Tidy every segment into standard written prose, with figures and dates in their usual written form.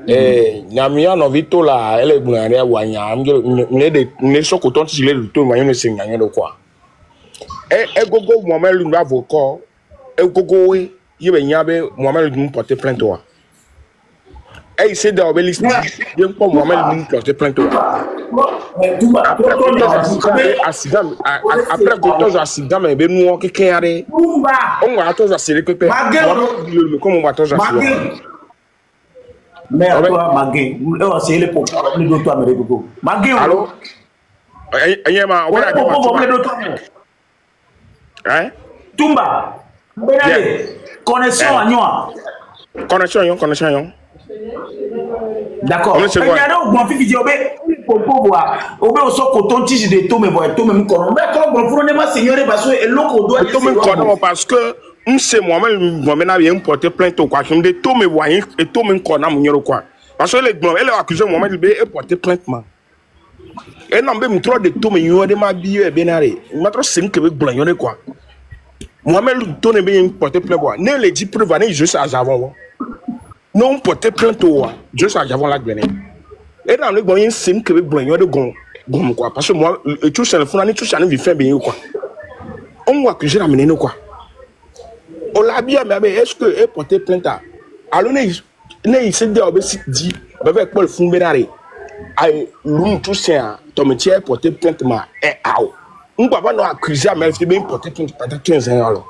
Nyamia no vito la ele bunare wa nyam ne so ko ton ti le to ma yone se nyanyo do kwa gogo Mohamed Lunda avocat gogo we yebe nyabe Mohamed Lunda porter plainte wa c'est dans le liste bien pour Mohamed Lunda porter plainte wa après quand accident mais be nu o kekere on va to za sele pepe comme on va to za mais toi Magé on c'est le problème de toi mais gogo Magé allô ayema on hein Tumba benale connexion agnoa connexion d'accord il y a donc bon vidéo pour voir au be so coton tige de to me boy to me kono mais quand bon pour ne ma seigneur parce que eloko doit to me kono parce que c'est moi-même na bien porter plainte quoi je me to me voyer et to me kono mo nyoro quoi parce que les blancs elle accusé moi-même be porter plainte man et non be me trop de to me yo de ma bio e benare ma trop 5 be blanc yo quoi moi-même to ne be porter plainte quoi ne les 10 preuves ne juste à javon non porter plainte juste à javon la gbené et dans le bon 5 be blanc yo de gon quoi parce que moi tout ça le fond ni tout ça ne vit faire bien quoi on va accuser la menene quoi on l'a bien mais est-ce que est porter plainte alors ne se dit avec Paul Fumberare ay l'un tout ça ton métier porter plainte ma est out on va pas nous accuser mais c'est bien porter plainte pendant 15 ans alors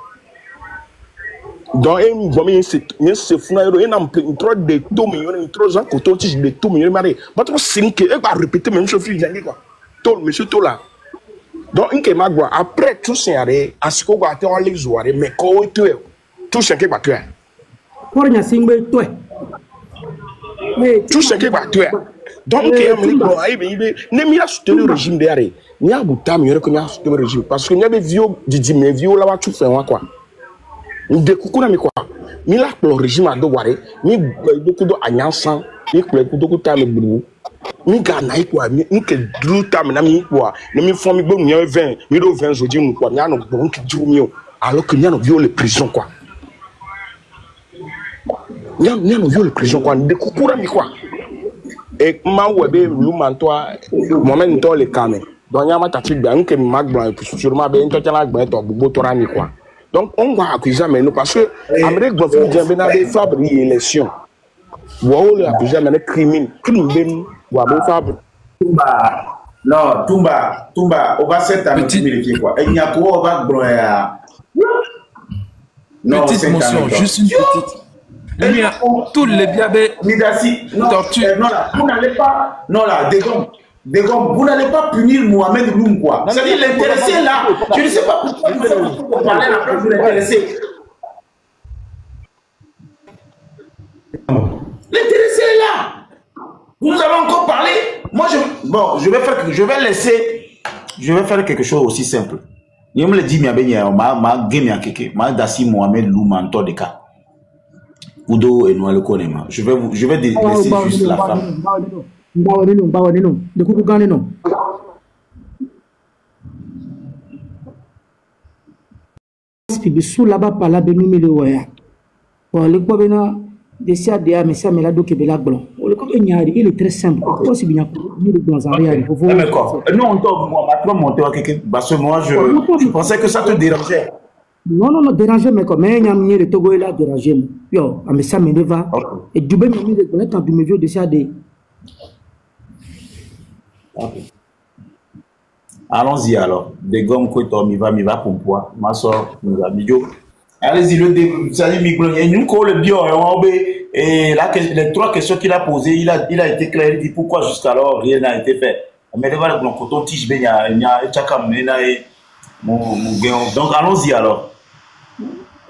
donc un bon c'est fou na il n'a trop de tout millions trop ans que tout de tout millions maré pas trop 5 et va répéter même chose fille quoi tout monsieur tout là donc une magua après tout ça à ce qu'on va te en les jouer mais quand tu es tout ce qui va tuer pour nya singbe toi mais tout ce qui va tuer donc il y a bon ay be ne mi la soutenir le régime derrière ni a butam yore ko mi a soutenir le régime parce que n'y avait vieux didi mais vieux là va tout faire quoi de kukuna mi quoi mi la le régime a do waré mi beaucoup de anyansan mi ko beaucoup ta me buru mi ga na quoi mi ke dru ta me na mi quoi ne mi fo mi gbo mi 20 mi do 20 jodi mu quoi mi ano bon ki dru mi alors que mi ano viole prison quoi ni ano viole prison quoi de kukura mi quoi et ma webe lu mantoa moment to le kame donc nyama tati gba nke magba sûrement be nto tala gba to bubo to rami quoi donc on va accuser mais nous parce que Amérique doit faire bien na des fabriquer élection wo le accuser mais crime ben wa be fabriquer Tumba on va cette année vérifier quoi et nyako on va broya petite motion juste une petite tous les biabés vous n'allez pas vous n'allez pas punir Mohamed Loum quoi. C'est-à-dire l'intéressé là, je ne sais pas pourquoi vous parlez la place de l'intéressé. L'intéressé est là. Vous nous avez encore parlé. Moi je vais faire quelque chose aussi simple. Je me le dis Mohamed Loum en tout cas. Udo et Noël le connaît. Je vais laisser juste la femme. Sous là-bas par là, il est très simple. Je pensais que ça te dérangeait. Non, déranger, mais comme un ami de Togo est là, déranger. Yo, mais ça me va. Et du bien, il me dit, quand tu me viens de ça, allons-y alors. Des gommes que tu va pour moi. Ma soeur, nous a dit. Allez-y, le bio, et là, les 3 questions qu'il a posées, il a été clair. Il dit pourquoi jusqu'alors rien n'a été fait. Mais devant le coton tige, il y a donc allons-y alors.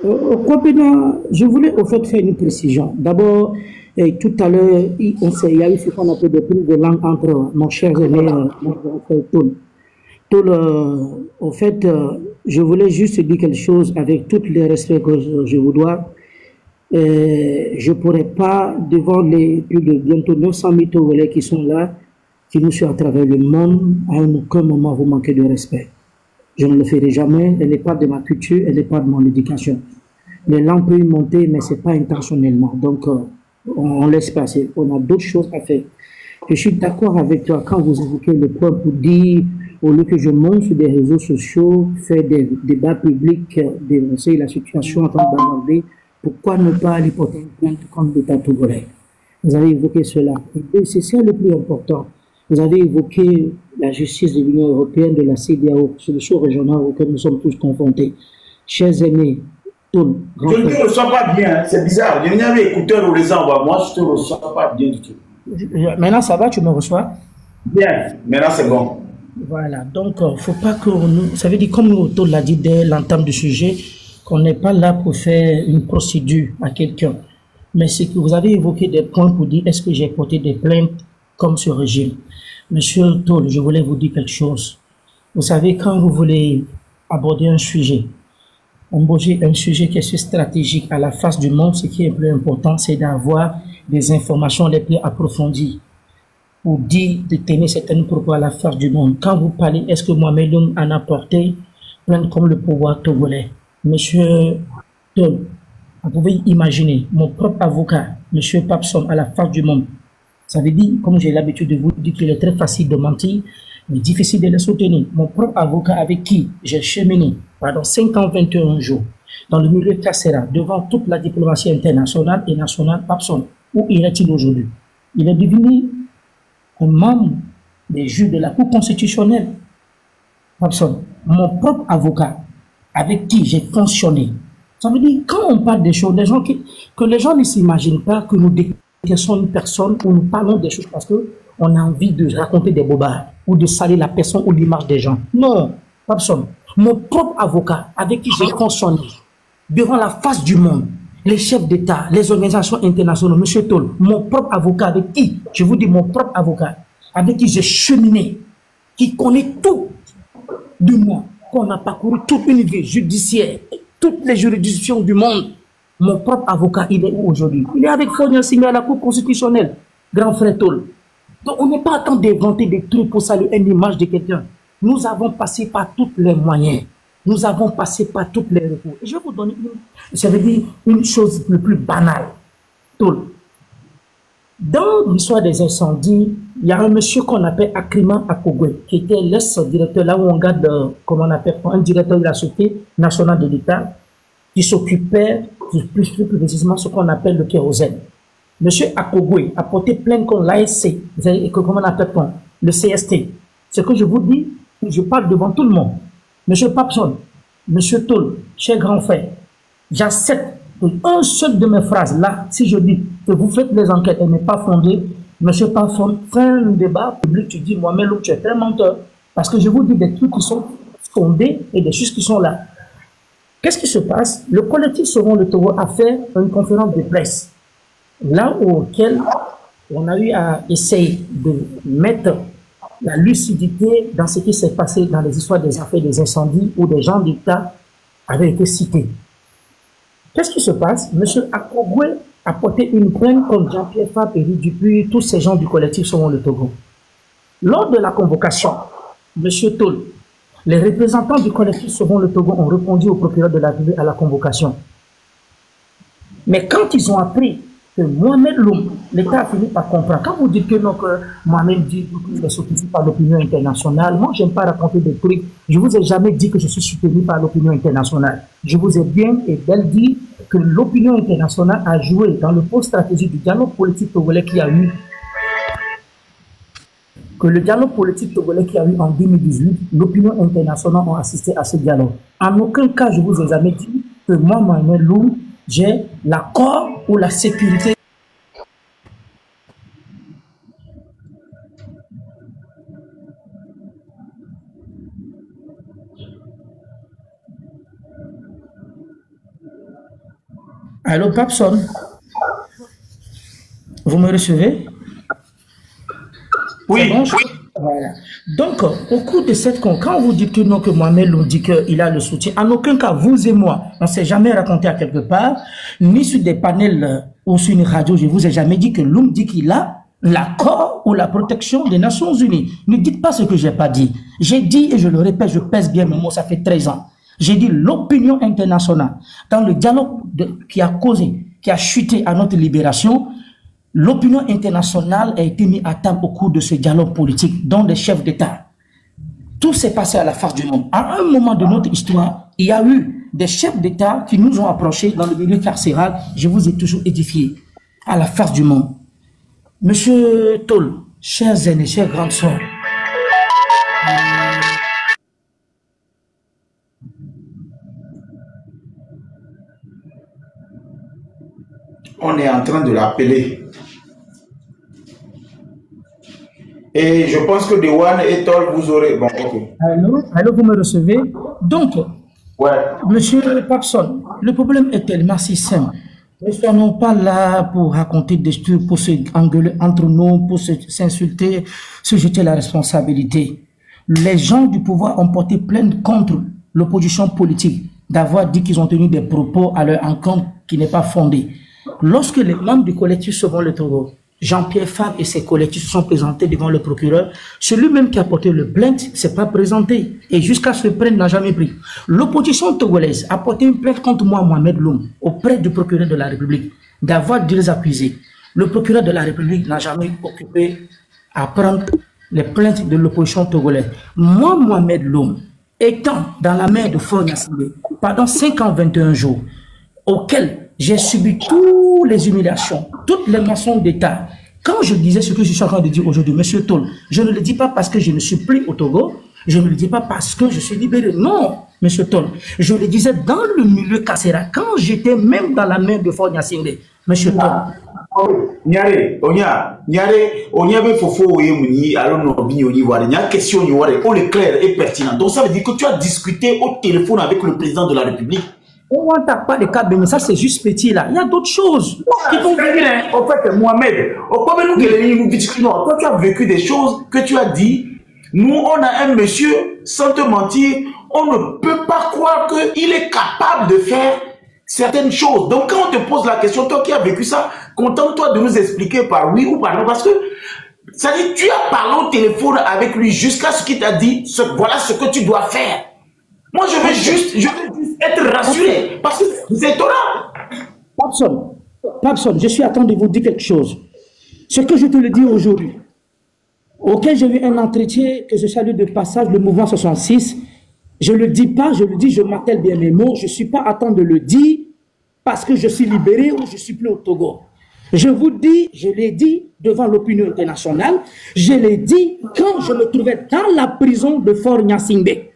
Je voulais au fait faire une précision. D'abord, tout à l'heure, il y a eu ce qu'on appelle des prises de langue entre mon cher aîné Toul. Au fait, je voulais juste dire quelque chose avec tout le respect que je vous dois. Je ne pourrais pas, devant les plus de bientôt 900 000 Togolais qui sont là, qui nous suivent à travers le monde, à aucun moment vous manquer de respect. Je ne le ferai jamais, elle n'est pas de ma culture, elle n'est pas de mon éducation. Les langues peuvent monter, mais ce n'est pas intentionnellement. Donc, on laisse passer. On a d'autres choses à faire. Je suis d'accord avec toi quand vous évoquez le point pour dire, au lieu que je monte sur des réseaux sociaux, faire des débats publics, dénoncer la situation en train d'aborder, pourquoi ne pas aller porter une plainte contre l'État togolais? Vous avez évoqué cela. C'est ça le plus important. Vous avez évoqué la justice de l'Union européenne, de la CEDEAO, solution régionale auquel nous sommes tous confrontés. Chers amis, tout je ne te ressens pas bien, c'est bizarre. Je n'ai jamais écouté les envois. Moi, je ne te ressens pas bien du tout. Maintenant, ça va, tu me reçois? Bien, maintenant c'est bon. Voilà, donc il ne faut pas que nous... Ça veut dire, comme Otto l'a dit dès l'entame du sujet, qu'on n'est pas là pour faire une procédure à quelqu'un. Mais c'est que vous avez évoqué des points pour dire est-ce que j'ai porté des plaintes comme ce régime. Monsieur Toll, je voulais vous dire quelque chose. Vous savez, quand vous voulez aborder un sujet qui est stratégique à la face du monde, ce qui est le plus important, c'est d'avoir des informations les plus approfondies pour dire, de tenir certaines propos à la face du monde. Quand vous parlez, est-ce que Mohamed Loum en a porté plainte comme le pouvoir togolais? Monsieur Toll, vous pouvez imaginer, mon propre avocat, Monsieur Papson, à la face du monde, ça veut dire, comme j'ai l'habitude de vous dire, qu'il est très facile de mentir, mais difficile de le soutenir. Mon propre avocat avec qui j'ai cheminé pendant 5 ans, 21 jours, dans le milieu carcéral, devant toute la diplomatie internationale et nationale, Papson, où est-il aujourd'hui? Il est devenu un membre des juges de la Cour constitutionnelle. Papson, mon propre avocat, avec qui j'ai fonctionné. Ça veut dire, quand on parle des choses, que les gens ne s'imaginent pas que nous détestons une personne ou nous parlons des choses parce qu'on a envie de raconter des bobards ou de salir la personne ou l'image des gens. Non, Papson, mon propre avocat, avec qui j'ai fonctionné, devant la face du monde, les chefs d'État, les organisations internationales, M. Toll, mon propre avocat avec qui, je vous dis mon propre avocat, avec qui j'ai cheminé, qui connaît tout de moi, qu'on a parcouru toute une vie judiciaire, toutes les juridictions du monde. Mon propre avocat, il est où aujourd'hui? Il est avec Fournier Signé à la Cour constitutionnelle, grand frère Toll. Donc on n'est pas en train d'inventer des trucs pour saluer une image de quelqu'un. Nous avons passé par tous les moyens. Nous avons passé par toutes les recours. Et je vais vous donner une chose le plus banale. Toll. Dans l'histoire des incendies, il y a un monsieur qu'on appelle Akrima Akogwe, qui était l'ex-directeur, là où on garde, comment on appelle, un directeur de la Société nationale de l'État, qui s'occupait plus précisément ce qu'on appelle le kérosène. Monsieur Akogwe a porté plainte contre l'ASC, comment on appelle, le CST. Ce que je vous dis, je parle devant tout le monde. Monsieur Papson, Monsieur Toll, cher grand frère, j'accepte un seul de mes phrases là, si je dis que vous faites les enquêtes et n'est pas fondée, Monsieur Papson, fait un débat public, tu dis, moi-même, tu es très menteur. Parce que je vous dis des trucs qui sont fondés et des choses qui sont là. Qu'est-ce qui se passe? Le collectif Sauvons le Togo a fait une conférence de presse, là auquel on a eu à essayer de mettre la lucidité dans ce qui s'est passé dans les histoires des affaires des incendies où des gens d'État avaient été cités. Qu'est-ce qui se passe? Monsieur Akogwe a porté une plainte contre Jean-Pierre Fabre et Dupuis, tous ces gens du collectif Sauvons le Togo. Lors de la convocation, Monsieur Toll, les représentants du collectif Sauvons le Togo ont répondu au procureur de la République à la convocation. Mais quand ils ont appris que Mohamed Loum, l'État a fini par comprendre. Quand vous dites que non, que Mohamed dit qu'il est soutenu par l'opinion internationale, moi, je n'aime pas raconter des trucs. Je ne vous ai jamais dit que je suis soutenu par l'opinion internationale. Je vous ai bien et bien dit que l'opinion internationale a joué dans le pôle stratégique du dialogue politique togolais qu'il y a eu. Que le dialogue politique togolais qu'il y a eu en 2018, l'opinion internationale a assisté à ce dialogue. En aucun cas, je vous ai jamais dit que moi, Mohamed Loum, j'ai l'accord ou la sécurité. Allô, Papson? Vous me recevez? Oui, bon, oui. Voilà. Donc, au cours de cette quand vous dites que non, que Mohamed Loum dit qu'il a le soutien, en aucun cas, vous et moi, on ne s'est jamais raconté à quelque part, ni sur des panels ou sur une radio, je ne vous ai jamais dit que Loum dit qu'il a l'accord ou la protection des Nations Unies. Ne dites pas ce que je n'ai pas dit. J'ai dit, et je le répète, je pèse bien mes mots, ça fait 13 ans. J'ai dit l'opinion internationale, dans le dialogue qui a causé, qui a chuté à notre libération, L'opinion internationale a été mise à table au cours de ce dialogue politique, dont les chefs d'État. Tout s'est passé à la face du monde. À un moment de notre histoire, il y a eu des chefs d'État qui nous ont approchés dans le milieu carcéral. Je vous ai toujours édifié à la face du monde. Monsieur Tol, chers aînés, chers grandes sœurs, on est en train de l'appeler. Et je pense que Dewan et Tol, vous aurez... Bon, ok. Allô, vous me recevez? Donc, ouais. Monsieur Papson, le problème est tellement si simple. Nous ne sommes pas là pour raconter des trucs, pour se engueuler entre nous, pour s'insulter, se jeter la responsabilité. Les gens du pouvoir ont porté plainte contre l'opposition politique d'avoir dit qu'ils ont tenu des propos à leur encontre qui n'est pas fondé. Lorsque les membres du collectif Sauvons le Togo, Jean-Pierre Fabre et ses collectifs se sont présentés devant le procureur, celui-même qui a porté le plainte ne s'est pas présenté et jusqu'à ce plainte n'a jamais pris. L'opposition togolaise a porté une plainte contre moi, Mohamed Loum, auprès du procureur de la République, d'avoir dû les accuser. Le procureur de la République n'a jamais occupé à prendre les plaintes de l'opposition togolaise. Moi, Mohamed Loum, étant dans la main de Faure Gnassingbé pendant 5 ans 21 jours, auquel j'ai subi toutes les humiliations, toutes les mensonges d'État. Quand je disais ce que je suis en train de dire aujourd'hui, Monsieur Tol, je ne le dis pas parce que je ne suis plus au Togo, je ne le dis pas parce que je suis libéré. Non, Monsieur Tol, je le disais dans le milieu carcéral, quand j'étais même dans la main de Faure Gnassingbé. Monsieur Tol. Nyare, Onya be fofo oyemuni, alors non bi oni ware. Nya question ni ware, on est clair et pertinent. Donc ça veut dire que tu as discuté au téléphone avec le président de la République. On n'attaque pas les cas, mais ça c'est juste petit là. Il y a d'autres choses qui vont venir. En fait, Mohamed, toi tu as vécu des choses que tu as dit. Nous, on a un monsieur, sans te mentir, on ne peut pas croire qu'il est capable de faire certaines choses. Donc quand on te pose la question, toi qui as vécu ça, contente-toi de nous expliquer par oui ou par non. Parce que, ça dit, tu as parlé au téléphone avec lui jusqu'à ce qu'il t'a dit, voilà ce que tu dois faire. Moi, je veux juste être rassuré, parce que c'est étonnant. Papson, je suis à temps de vous dire quelque chose. Ce que je te le dis aujourd'hui, auquel j'ai eu un entretien, que je salue de passage, le mouvement 66, je ne le dis pas, je le dis, je m'attelle bien mes mots, je ne suis pas à temps de le dire, parce que je suis libéré ou je ne suis plus au Togo. Je vous dis, je l'ai dit devant l'opinion internationale, je l'ai dit quand je me trouvais dans la prison de Faure Gnassingbé.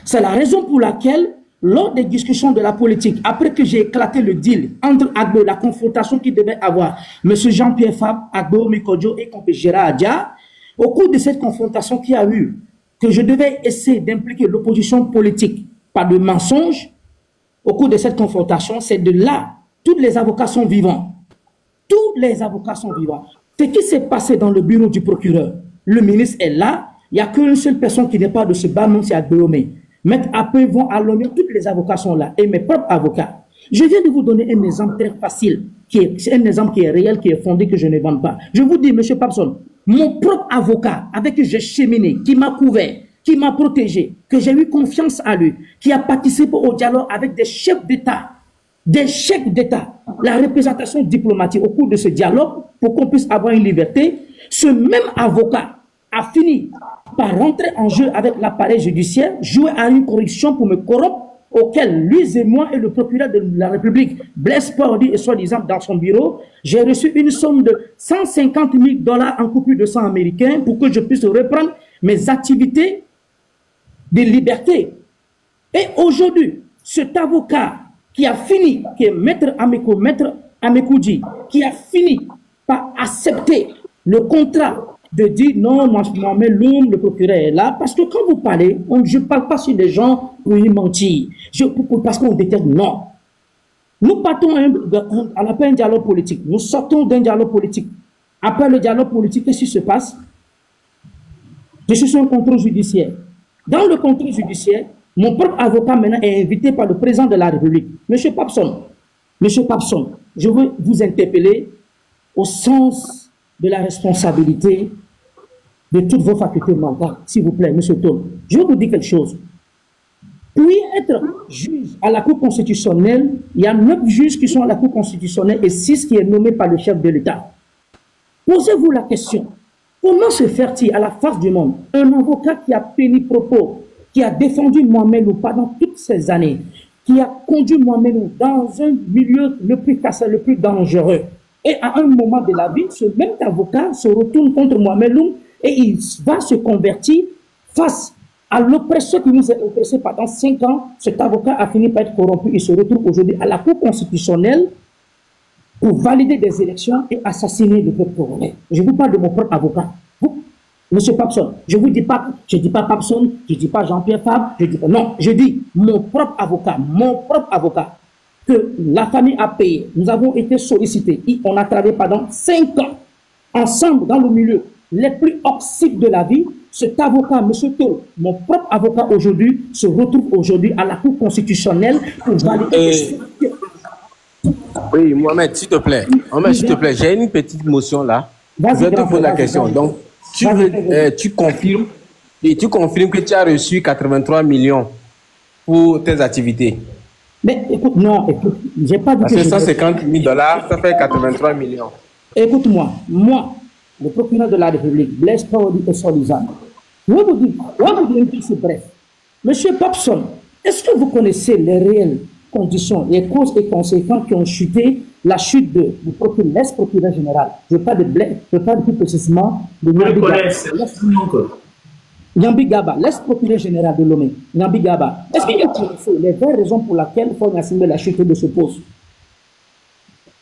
C'est la raison pour laquelle, lors des discussions de la politique, après que j'ai éclaté le deal entre Agbo, la confrontation qui devait avoir M. Jean-Pierre Fabre, Agbo, Mikodjo et Gérard Adia, au cours de cette confrontation qui a eu, que je devais essayer d'impliquer l'opposition politique par de mensonges, au cours de cette confrontation, c'est de là, tous les avocats sont vivants. Tous les avocats sont vivants. Ce qui s'est passé dans le bureau du procureur, le ministre est là, il n'y a qu'une seule personne qui n'est pas de ce bar, même si Agbeomé. Maître après vont à l'honneur, tous les avocats sont là, et mes propres avocats. Je viens de vous donner un exemple très facile, c'est un exemple qui est réel, qui est fondé, que je ne vends pas. Je vous dis, monsieur Papson, mon propre avocat, avec qui j'ai cheminé, qui m'a couvert, qui m'a protégé, que j'ai eu confiance à lui, qui a participé au dialogue avec des chefs d'État, la représentation diplomatique au cours de ce dialogue, pour qu'on puisse avoir une liberté, ce même avocat a fini par rentrer en jeu avec l'appareil judiciaire, jouer à une corruption pour me corrompre, auquel lui et moi et le procureur de la République, Blaise Paordi et soi-disant dans son bureau, j'ai reçu une somme de 150 000 $ en coupure de sang américain pour que je puisse reprendre mes activités de liberté. Et aujourd'hui, cet avocat qui a fini, qui est maître Amekoudji, qui a fini par accepter le contrat de dire non, moi, Loum, le procureur est là, parce que quand vous parlez, je ne parle pas sur des gens pour y mentir, parce qu'on détecte, non. Nous partons à la fin d'un dialogue politique, nous sortons d'un dialogue politique. Après le dialogue politique, qu'est-ce qui se passe? Je suis sur un contrôle judiciaire. Dans le contrôle judiciaire, mon propre avocat maintenant est invité par le président de la République. Monsieur Papson, je veux vous interpeller au sens de la responsabilité de toutes vos facultés mentales, s'il vous plaît, monsieur Tol. Je vais vous dire quelque chose. Pour y être juge à la Cour constitutionnelle, il y a 9 juges qui sont à la Cour constitutionnelle et 6 qui est nommé par le chef de l'État. Posez-vous la question. Comment se fait-il à la face du monde, un avocat qui a tenu propos, qui a défendu Mohamed Lou pendant toutes ces années, qui a conduit Mohamed Lou dans un milieu le plus cassé, le plus dangereux, et à un moment de la vie, ce même avocat se retourne contre Mohamed Lou et il va se convertir face à l'oppresseur qui nous a oppressé pendant 5 ans. Cet avocat a fini par être corrompu. Il se retrouve aujourd'hui à la Cour constitutionnelle pour valider des élections et assassiner le peuple congolais. Je vous parle de mon propre avocat. Vous, Monsieur Papson, je ne dis pas Papson, je ne dis pas Jean-Pierre Fabre, non, je dis mon propre avocat, que la famille a payé. Nous avons été sollicités. On a travaillé pendant 5 ans ensemble dans le milieu les plus toxiques de la vie. Cet avocat, M. Tol, mon propre avocat aujourd'hui, se retrouve aujourd'hui à la Cour constitutionnelle pour valider. Oui, Mohamed, s'il te plaît. Mohamed, s'il te plaît, j'ai une petite motion là. Je vais te poser la question. Donc, tu confirmes que tu as reçu 83 millions pour tes activités. Mais écoute, j'ai pas dit parce que 150 000 $, ça fait 83 millions. Écoute-moi, moi, le procureur de la République, Blaise Paoli et Solizane, je vais vous dire une chose bref. Monsieur Papson, est-ce que vous connaissez les réelles conditions, les causes et conséquences qui ont chuté la chute de l'ex-procureur général? Je parle plus précisément de Nyambi Gaba, l'ex-procureur général de Lomé. Nyambi Gaba, est-ce que vous connaissez les vraies raisons pour lesquelles Faure Gnassingbé l'a chuté de ce poste?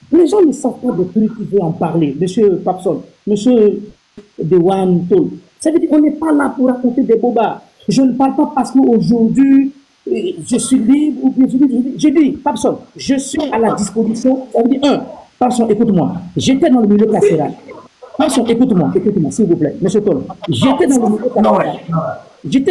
Les gens ne savent pas de trucs qui veulent en parler. Monsieur Papson, Monsieur Dewan Tol. Ça veut dire qu'on n'est pas là pour raconter des bobards. Je ne parle pas parce qu'aujourd'hui, je suis libre ou bien je dis, Papson, je suis à la disposition. Ça veut dire, Papson, écoute-moi, j'étais dans le milieu carcéral. Papson, écoute-moi, s'il vous plaît, Monsieur Tol. J'étais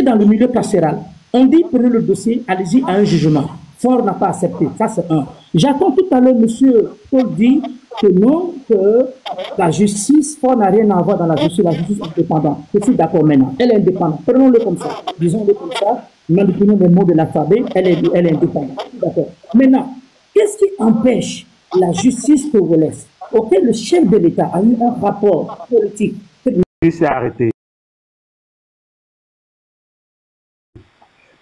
dans le milieu carcéral. On dit, prenez le dossier, allez-y à un jugement. Faure n'a pas accepté. Ça, c'est un. J'attends tout à l'heure, Monsieur Paul dit que non, que la justice, Faure n'a rien à voir dans la justice est indépendante. Je suis d'accord maintenant. Elle est indépendante. Prenons-le comme ça. Disons-le comme ça. Manipulons les mots de l'alphabet. Elle est indépendante. D'accord. Maintenant, qu'est-ce qui empêche la justice congolaise, auquel le chef de l'État a eu un rapport politique? Il s'est arrêté.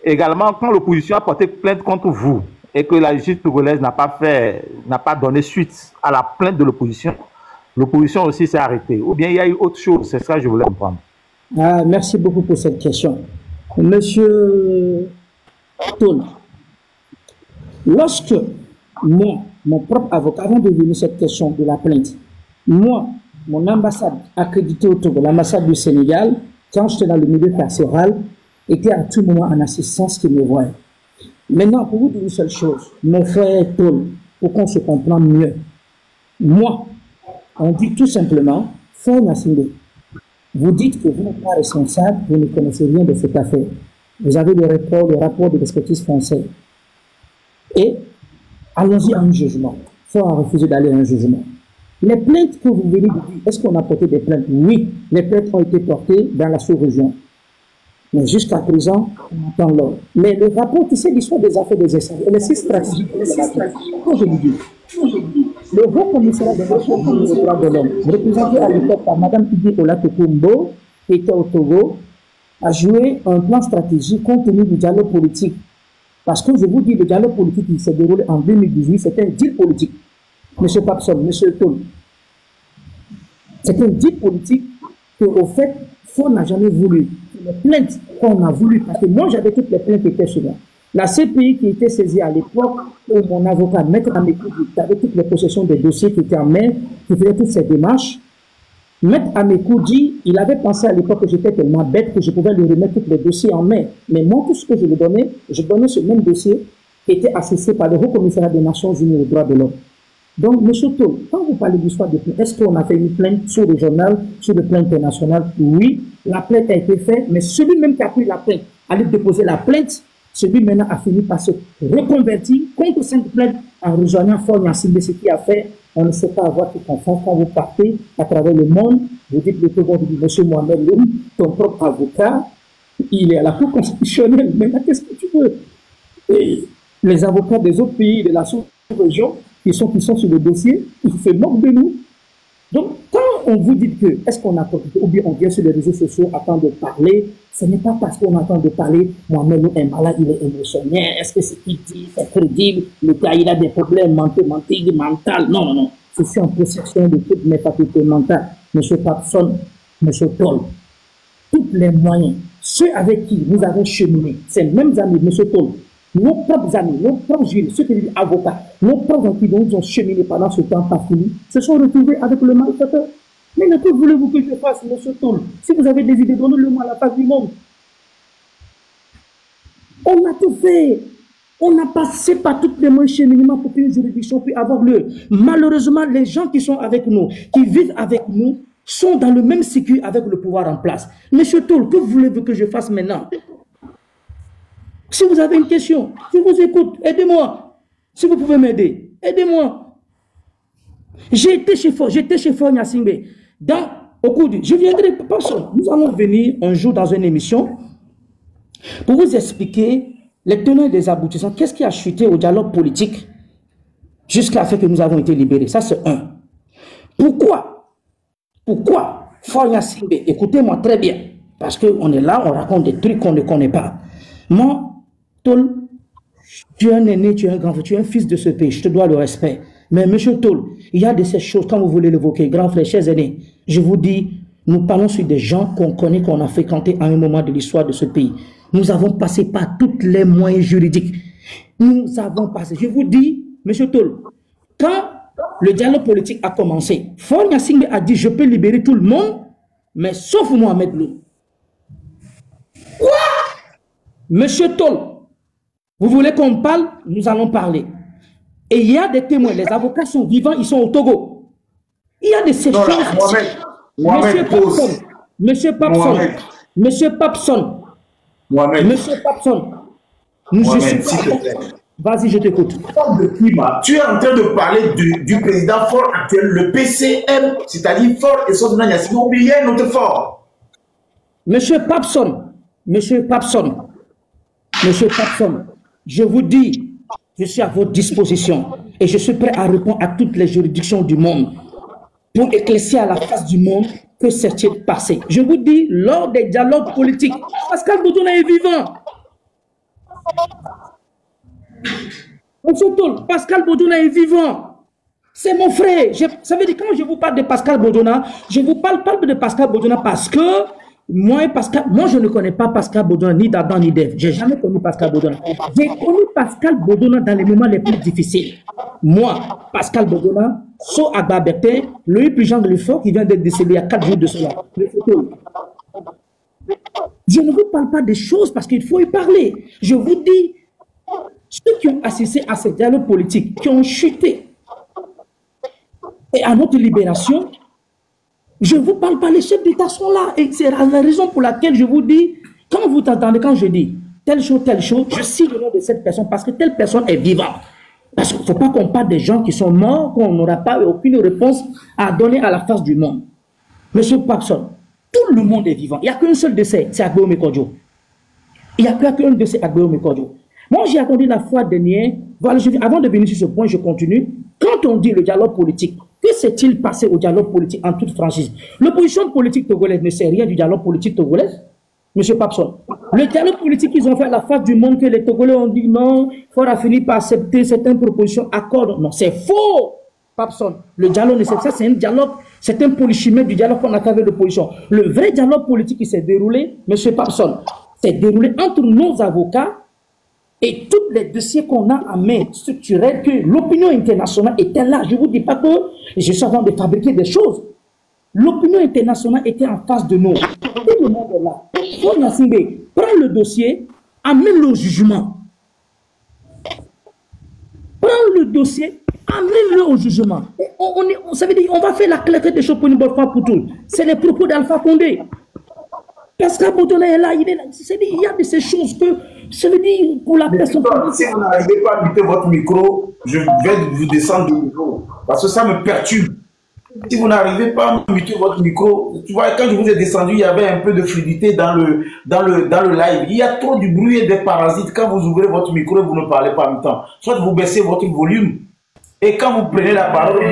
Également, quand l'opposition a porté plainte contre vous et que la justice congolaise n'a pas donné suite à la plainte de l'opposition aussi s'est arrêtée. Ou bien il y a eu autre chose, c'est ça que je voulais comprendre. Merci beaucoup pour cette question. Monsieur Tol, lorsque moi, mon propre avocat, avant de venir cette question de la plainte, moi, mon ambassade accréditée au Togo, l'ambassade du Sénégal, quand j'étais dans le milieu carcéral, était à tout moment en assistance qui me voyait. Maintenant, pour vous dire une seule chose, mon frère Tol, pour qu'on se comprenne mieux, moi, on dit tout simplement, Faure Gnassingbé, vous dites que vous n'êtes pas responsable, vous ne connaissez rien de cette affaire. Vous avez le rapport de l'expertise française. Et allons-y à un jugement. Faure a refusé d'aller à un jugement. Les plaintes que vous venez de dire, est-ce qu'on a porté des plaintes? Oui, les plaintes ont été portées dans la sous-région. Mais jusqu'à présent, on entend l'ordre. Mais le rapport, tu sais, l'histoire des affaires des essais, elle est si stratégique. Quand je vous dis, le Haut Commissariat des Nations Unies aux droits de l'homme, représenté à l'époque par Mme Idi Olatokumbo, qui était au Togo, a joué un plan stratégique compte tenu du dialogue politique. Parce que je vous dis, le dialogue politique qui s'est déroulé en 2018, c'était un deal politique. Monsieur Papson, Monsieur Tol, c'est un deal politique que, au fait, Faure n'a jamais voulu. Les plaintes qu'on a voulu, parce que moi j'avais toutes les plaintes qui étaient sur moi. La CPI qui était saisie à l'époque, où mon avocat, Maître Amékou, avait toutes les possessions des dossiers qui étaient en main, qui faisait toutes ces démarches. Maître Amékou dit, il avait pensé à l'époque que j'étais tellement bête que je pouvais lui remettre tous les dossiers en main. Mais moi, tout ce que je lui donnais, je donnais ce même dossier qui était assisté par le Haut Commissariat des Nations Unies aux droits de l'homme. Donc, M. Tol, quand vous parlez d'histoire de plainte, est-ce qu'on a fait une plainte sur le journal, sur le plan international? Oui, la plainte a été faite, mais celui même qui a pris la plainte, allait déposer la plainte, celui maintenant a fini par se reconvertir contre cette plainte en rejoignant Faure Gnassingbé, ce qui a fait, on ne sait pas avoir tout confiance quand vous partez à travers le monde, vous dites le Togo, vous dites M. Mohamed Loum, ton propre avocat, il est à la Cour constitutionnelle, maintenant qu'est-ce que tu veux? Et les avocats des autres pays de la sous-région, qui sont sur le dossier, ils se moquent de nous. Donc, quand on vous dit que, est-ce qu'on attend, ou bien on vient sur les réseaux sociaux, attend de parler, ce n'est pas parce qu'on attend de parler, Mohamed est malade, il est émotionnel, est-ce que ce qu'il dit, c'est crédible, le gars, il a des problèmes mentaux, non, non, non. Je suis en possession de toutes mes facultés mentales. Monsieur Papson, Monsieur Toll, tous les moyens, ceux avec qui nous avons cheminé, ces mêmes amis, Monsieur Toll, nos propres amis, nos propres juristes, ceux qui sont avocats, nos propres amis qui nous ont cheminé pendant ce temps pas fini, se sont retrouvés avec le malfaiteur. Mais que voulez-vous que je fasse, Monsieur Toll? Si vous avez des idées, donnez-le-moi à la face du monde. On a tout fait. On a passé par toutes les moyens cheminements pour qu'une juridiction puisse avoir lieu. Malheureusement, les gens qui sont avec nous, qui vivent avec nous, sont dans le même circuit avec le pouvoir en place. Monsieur Toll, que voulez-vous que je fasse maintenant? Si vous avez une question, je vous écoute, aidez-moi. Si vous pouvez m'aider, aidez-moi. J'étais chez Fort Nyasingbe. Je viendrai, personne. Nous allons venir un jour dans une émission pour vous expliquer les tenants et les aboutissants. Qu'est-ce qui a chuté au dialogue politique jusqu'à ce que nous avons été libérés? Ça, c'est un. Pourquoi Fort Nyasingbe, écoutez-moi très bien, parce qu'on est là, on raconte des trucs qu'on ne connaît pas. Moi, Toll, tu es un aîné, tu es un grand frère, tu es un fils de ce pays, je te dois le respect. Mais monsieur Toll, il y a de ces choses, quand vous voulez l'évoquer, grand frère, chers aînés, je vous dis, nous parlons sur des gens qu'on connaît, qu'on a fréquentés à un moment de l'histoire de ce pays. Nous avons passé par tous les moyens juridiques. Nous avons passé, je vous dis, monsieur Toll, quand le dialogue politique a commencé, Fort Nyasingbe a dit, je peux libérer tout le monde, mais sauf Mohamed Lô. Quoi? Monsieur Toll, vous voulez qu'on parle? Nous allons parler. Et il y a des témoins, les avocats sont vivants, ils sont au Togo. Il y a de ces choses. Monsieur Papson, vas-y, je t'écoute. Tu es en train de parler du président fort actuel, le PCM, c'est-à-dire Fort et Sosna Nyasingbe, ou bien notre fort. Monsieur Papson, je vous dis, je suis à votre disposition et je suis prêt à répondre à toutes les juridictions du monde pour éclaircir à la face du monde que s'est-il passé. Je vous dis, lors des dialogues politiques, Pascal Boudouna est vivant. Monsieur Toll, Pascal Boudouna est vivant. C'est mon frère. Ça veut dire, quand je vous parle de Pascal Boudouna, je vous parle de Pascal Boudouna parce que moi, je ne connais pas Pascal Boudouna ni d'Adam ni d'Ève. Je n'ai jamais connu Pascal Boudouna. J'ai connu Pascal Boudouna dans les moments les plus difficiles. Moi, Pascal Boudouna, So Agbabete, Louis Pujan de l'Effort qui vient d'être décédé il y a 4 jours de cela. Je ne vous parle pas des choses parce qu'il faut y parler. Je vous dis, ceux qui ont assisté à ces dialogues politiques, qui ont chuté, et à notre libération, je ne vous parle pas, les chefs d'État sont là. Et c'est la raison pour laquelle je vous dis, quand vous t'entendez, quand je dis telle chose, je cite le nom de cette personne parce que telle personne est vivante. Parce qu'il ne faut pas qu'on parle des gens qui sont morts, qu'on n'aura pas aucune réponse à donner à la face du monde. Monsieur Papson, tout le monde est vivant. Il n'y a qu'un seul décès, c'est Agbéo Mekodjo. Il n'y a qu'un décès, Agbéo Mekodjo. Moi, j'ai attendu la fois dernière. Voilà, avant de venir sur ce point, je continue. Quand on dit le dialogue politique, que s'est-il passé au dialogue politique en toute franchise? L'opposition politique togolaise ne sait rien du dialogue politique togolais, monsieur Papson. Le dialogue politique qu'ils ont fait à la face du monde, que les Togolais ont dit non, il faudra finir par accepter certaines propositions, accords. Non, c'est faux, Papson. Le dialogue, ça, c'est un dialogue, c'est un polychimère du dialogue qu'on a fait avec l'opposition. Le vrai dialogue politique qui s'est déroulé, monsieur Papson, s'est déroulé entre nos avocats et tous les dossiers qu'on a en main structurels, que l'opinion internationale était là. Je ne vous dis pas que je suis en train de fabriquer des choses. L'opinion internationale était en face de nous. Tout le monde est là. Fort Nyasingbe, prends le dossier, amène-le au jugement. Prends le dossier, amène-le au jugement. Et ça veut dire on va faire la clarté des choses pour une bonne fois pour toutes. C'est les propos d'Alpha Condé. Pascal Boudouna est là, il est là. Il y a de ces choses que, ça veut dire, pour la personne... Si vous n'arrivez pas à muter votre micro, je vais vous descendre de micro. Parce que ça me perturbe. Si vous n'arrivez pas à muter votre micro, tu vois, quand je vous ai descendu, il y avait un peu de fluidité dans le live. Il y a trop du bruit et des parasites. Quand vous ouvrez votre micro, vous ne parlez pas en même temps. Soit vous baissez votre volume. Et quand vous prenez la parole, vous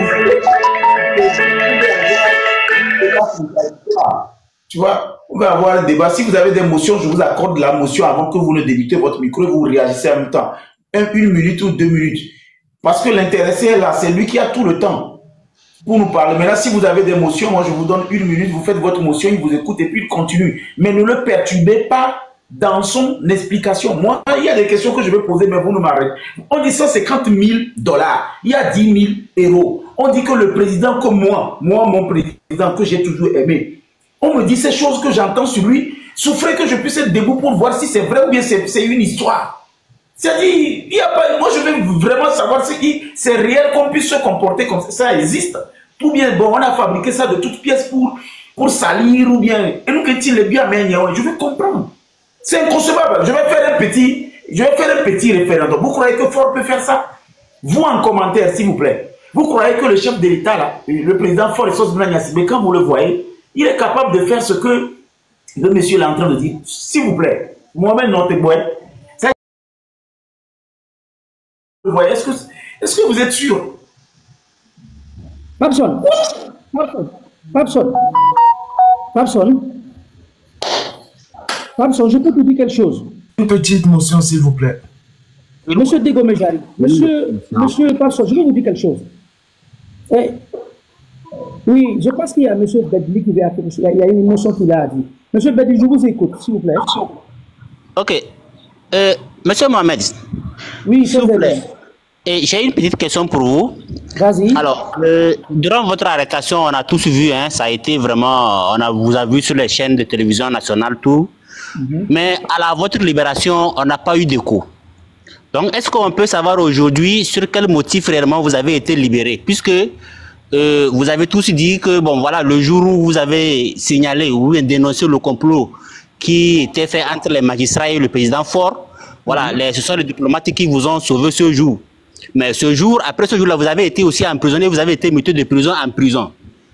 Tu vois, on va avoir un débat. Si vous avez des motions, je vous accorde la motion avant que vous ne débutez votre micro et vous réagissez en même temps. Une minute ou 2 minutes. Parce que l'intéressé est là, c'est lui qui a tout le temps pour nous parler. Maintenant, si vous avez des motions, moi je vous donne 1 minute, vous faites votre motion, il vous écoute et puis il continue. Mais ne le perturbez pas dans son explication. Moi, il y a des questions que je vais poser, mais vous ne m'arrêtez. On dit $150 000, il y a 10 000 euros. On dit que le président, comme moi, mon président que j'ai toujours aimé, on me dit ces choses que j'entends sur lui, souffrez que je puisse être debout pour voir si c'est vrai ou bien c'est une histoire. C'est-à-dire, il y a pas, moi je veux vraiment savoir si c'est réel qu'on puisse se comporter comme ça, ça existe. Ou bien, bon, on a fabriqué ça de toutes pièces pour salir, ou bien, et nous qu'il est bien, mais je veux comprendre. C'est inconcevable. Je vais faire un petit référendum. Vous croyez que Ford peut faire ça? Vous en commentaire, s'il vous plaît. Vous croyez que le chef de l'État, là, le président Ford et quand vous le voyez, il est capable de faire ce que le monsieur est en train de dire? S'il vous plaît, Mohamed Noteboy, est-ce que vous êtes sûr? Papson, je peux te dire quelque chose. Une petite motion, s'il vous plaît. Monsieur Degomejari, monsieur Papson, je vais vous dire quelque chose. Oui, je pense qu'il y a M. Bedli qui va. Il y a une motion qu'il a dit. M. Bedli, je vous écoute, s'il vous plaît. Ok. Monsieur Mohamed. Oui, s'il vous plaît. J'ai une petite question pour vous. Vas-y. Alors, durant votre arrestation, on a tous vu, hein, ça a été vraiment, vous avez vu sur les chaînes de télévision nationale, tout. Mais à votre libération, on n'a pas eu d'écho. Donc, est-ce qu'on peut savoir aujourd'hui sur quel motif réellement vous avez été libéré? Puisque vous avez tous dit que, bon, voilà, le jour où vous avez signalé ou dénoncé le complot qui était fait entre les magistrats et le président Ford, voilà, ce sont les diplomates qui vous ont sauvé ce jour. Mais ce jour, après ce jour-là, vous avez été aussi emprisonné, vous avez été muté de prison en prison.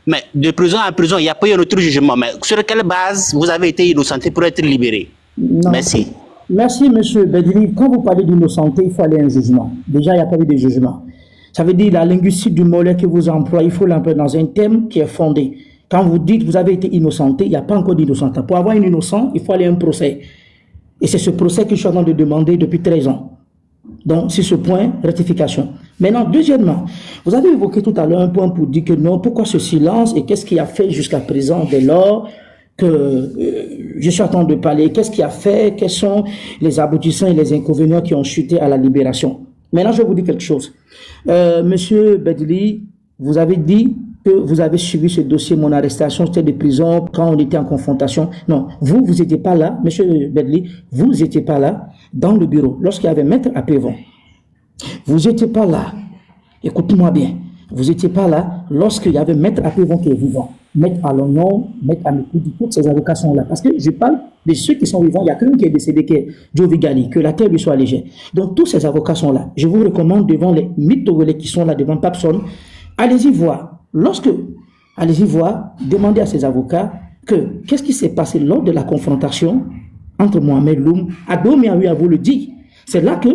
Mais de prison en prison, il n'y a pas eu un autre jugement. Mais sur quelle base vous avez été innocenté pour être libéré? Non. Merci. Merci, M. Bedri. Quand vous parlez d'innocenté, il faut aller à un jugement. Déjà, il n'y a pas eu de jugement. Ça veut dire la linguistique du mollet que vous employez, il faut l'employer dans un thème qui est fondé. Quand vous dites que vous avez été innocenté, il n'y a pas encore d'innocenté. Pour avoir une innocence, il faut aller à un procès. Et c'est ce procès que je suis en train de demander depuis 13 ans. Donc, sur ce point, rectification. Maintenant, deuxièmement, vous avez évoqué tout à l'heure un point pour dire que non, pourquoi ce silence et qu'est-ce qui a fait jusqu'à présent dès lors que je suis en train de parler, qu'est-ce qui a fait, quels sont les aboutissants et les inconvénients qui ont chuté à la libération. Maintenant, je vais vous dire quelque chose. Monsieur Bedli, vous avez dit que vous avez suivi ce dossier, mon arrestation, c'était de prison quand on était en confrontation. Non, vous n'étiez pas là, monsieur Bedli, vous n'étiez pas là dans le bureau lorsqu'il y avait Maître Apévon. Vous n'étiez pas là, écoute-moi bien, vous n'étiez pas là lorsqu'il y avait Maître Apévon qui est vivant. Maître Alognon, Maître Amikoudi, tous ces avocats sont là. Parce que je parle de ceux qui sont vivants, il n'y a qu'un qui est décédé, qui est Joe Vigali, que la terre lui soit légère. Donc tous ces avocats sont là. Je vous recommande devant les mythes qui sont là, devant Papson, allez-y voir. Allez-y voir, demandez à ces avocats qu'est-ce qui s'est passé lors de la confrontation entre Mohamed Loum, Adomi a eu à vous le dire. C'est là que,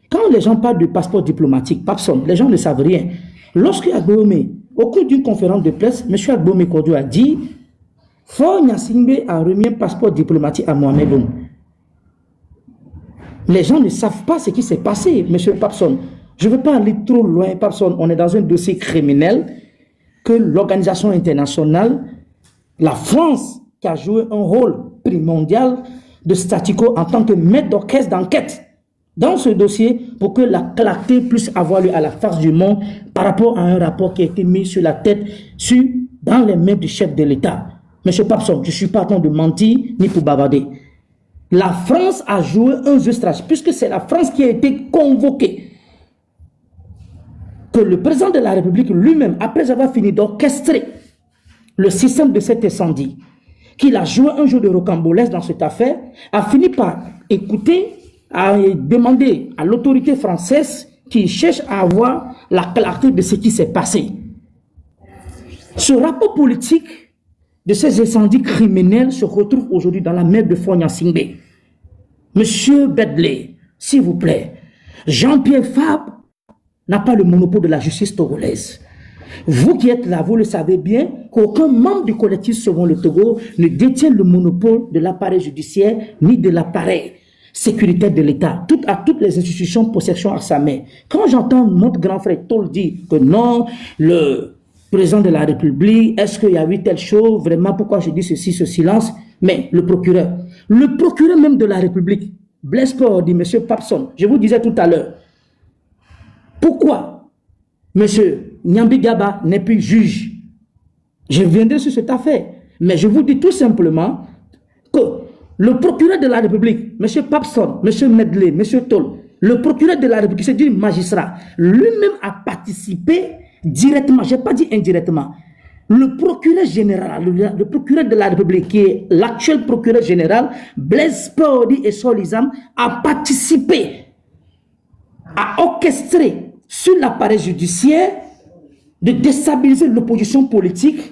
quand les gens parlent de passeport diplomatique, Papson, les gens ne savent rien. Lorsque Adomi, au cours d'une conférence de presse, M. Adomi Kodio a dit Ford Gnassingbé a remis un passeport diplomatique à Mohamed Loum. Les gens ne savent pas ce qui s'est passé, M. Papson. Je ne veux pas aller trop loin, Papson. On est dans un dossier criminel que l'organisation internationale, la France, qui a joué un rôle primordial de statu quo en tant que maître d'orchestre d'enquête dans ce dossier pour que la clarté puisse avoir lieu à la face du monde par rapport à un rapport qui a été mis sur la tête, dans les mains du chef de l'État. Monsieur Papson, je ne suis pas en train de mentir ni pour bavarder. La France a joué un jeu stratégique puisque c'est la France qui a été convoquée. Que le président de la République lui-même, après avoir fini d'orchestrer le système de cet incendie, qu'il a joué un jeu de rocambolesque dans cette affaire, a fini par écouter, a demandé à l'autorité française qui cherche à avoir la clarté de ce qui s'est passé. Ce rapport politique de ces incendies criminels se retrouve aujourd'hui dans la mer de Ford Gnassingbé. Monsieur Bedley, s'il vous plaît, Jean-Pierre Fabre n'a pas le monopole de la justice togolaise. Vous qui êtes là, vous le savez bien, qu'aucun membre du collectif Sauvons le Togo ne détient le monopole de l'appareil judiciaire ni de l'appareil sécuritaire de l'État. À toutes les institutions possession à sa main. Quand j'entends notre grand frère Tol dire que non, le président de la République, est-ce qu'il y a eu telle chose, vraiment, pourquoi je dis ceci, ce silence? Mais le procureur même de la République, Blaise Paul dit, M. Papson, je vous disais tout à l'heure, pourquoi M. Nyambi Gaba n'est plus juge? Je viendrai sur cette affaire. Mais je vous dis tout simplement que le procureur de la République, M. Papson, M. Medley, M. Tol, le procureur de la République, c'est du magistrat, lui-même a participé directement, je n'ai pas dit indirectement. Le procureur général, le procureur de la République, qui est l'actuel procureur général, Blaise Paul et Solizam, a participé, a orchestré sur l'appareil judiciaire de déstabiliser l'opposition politique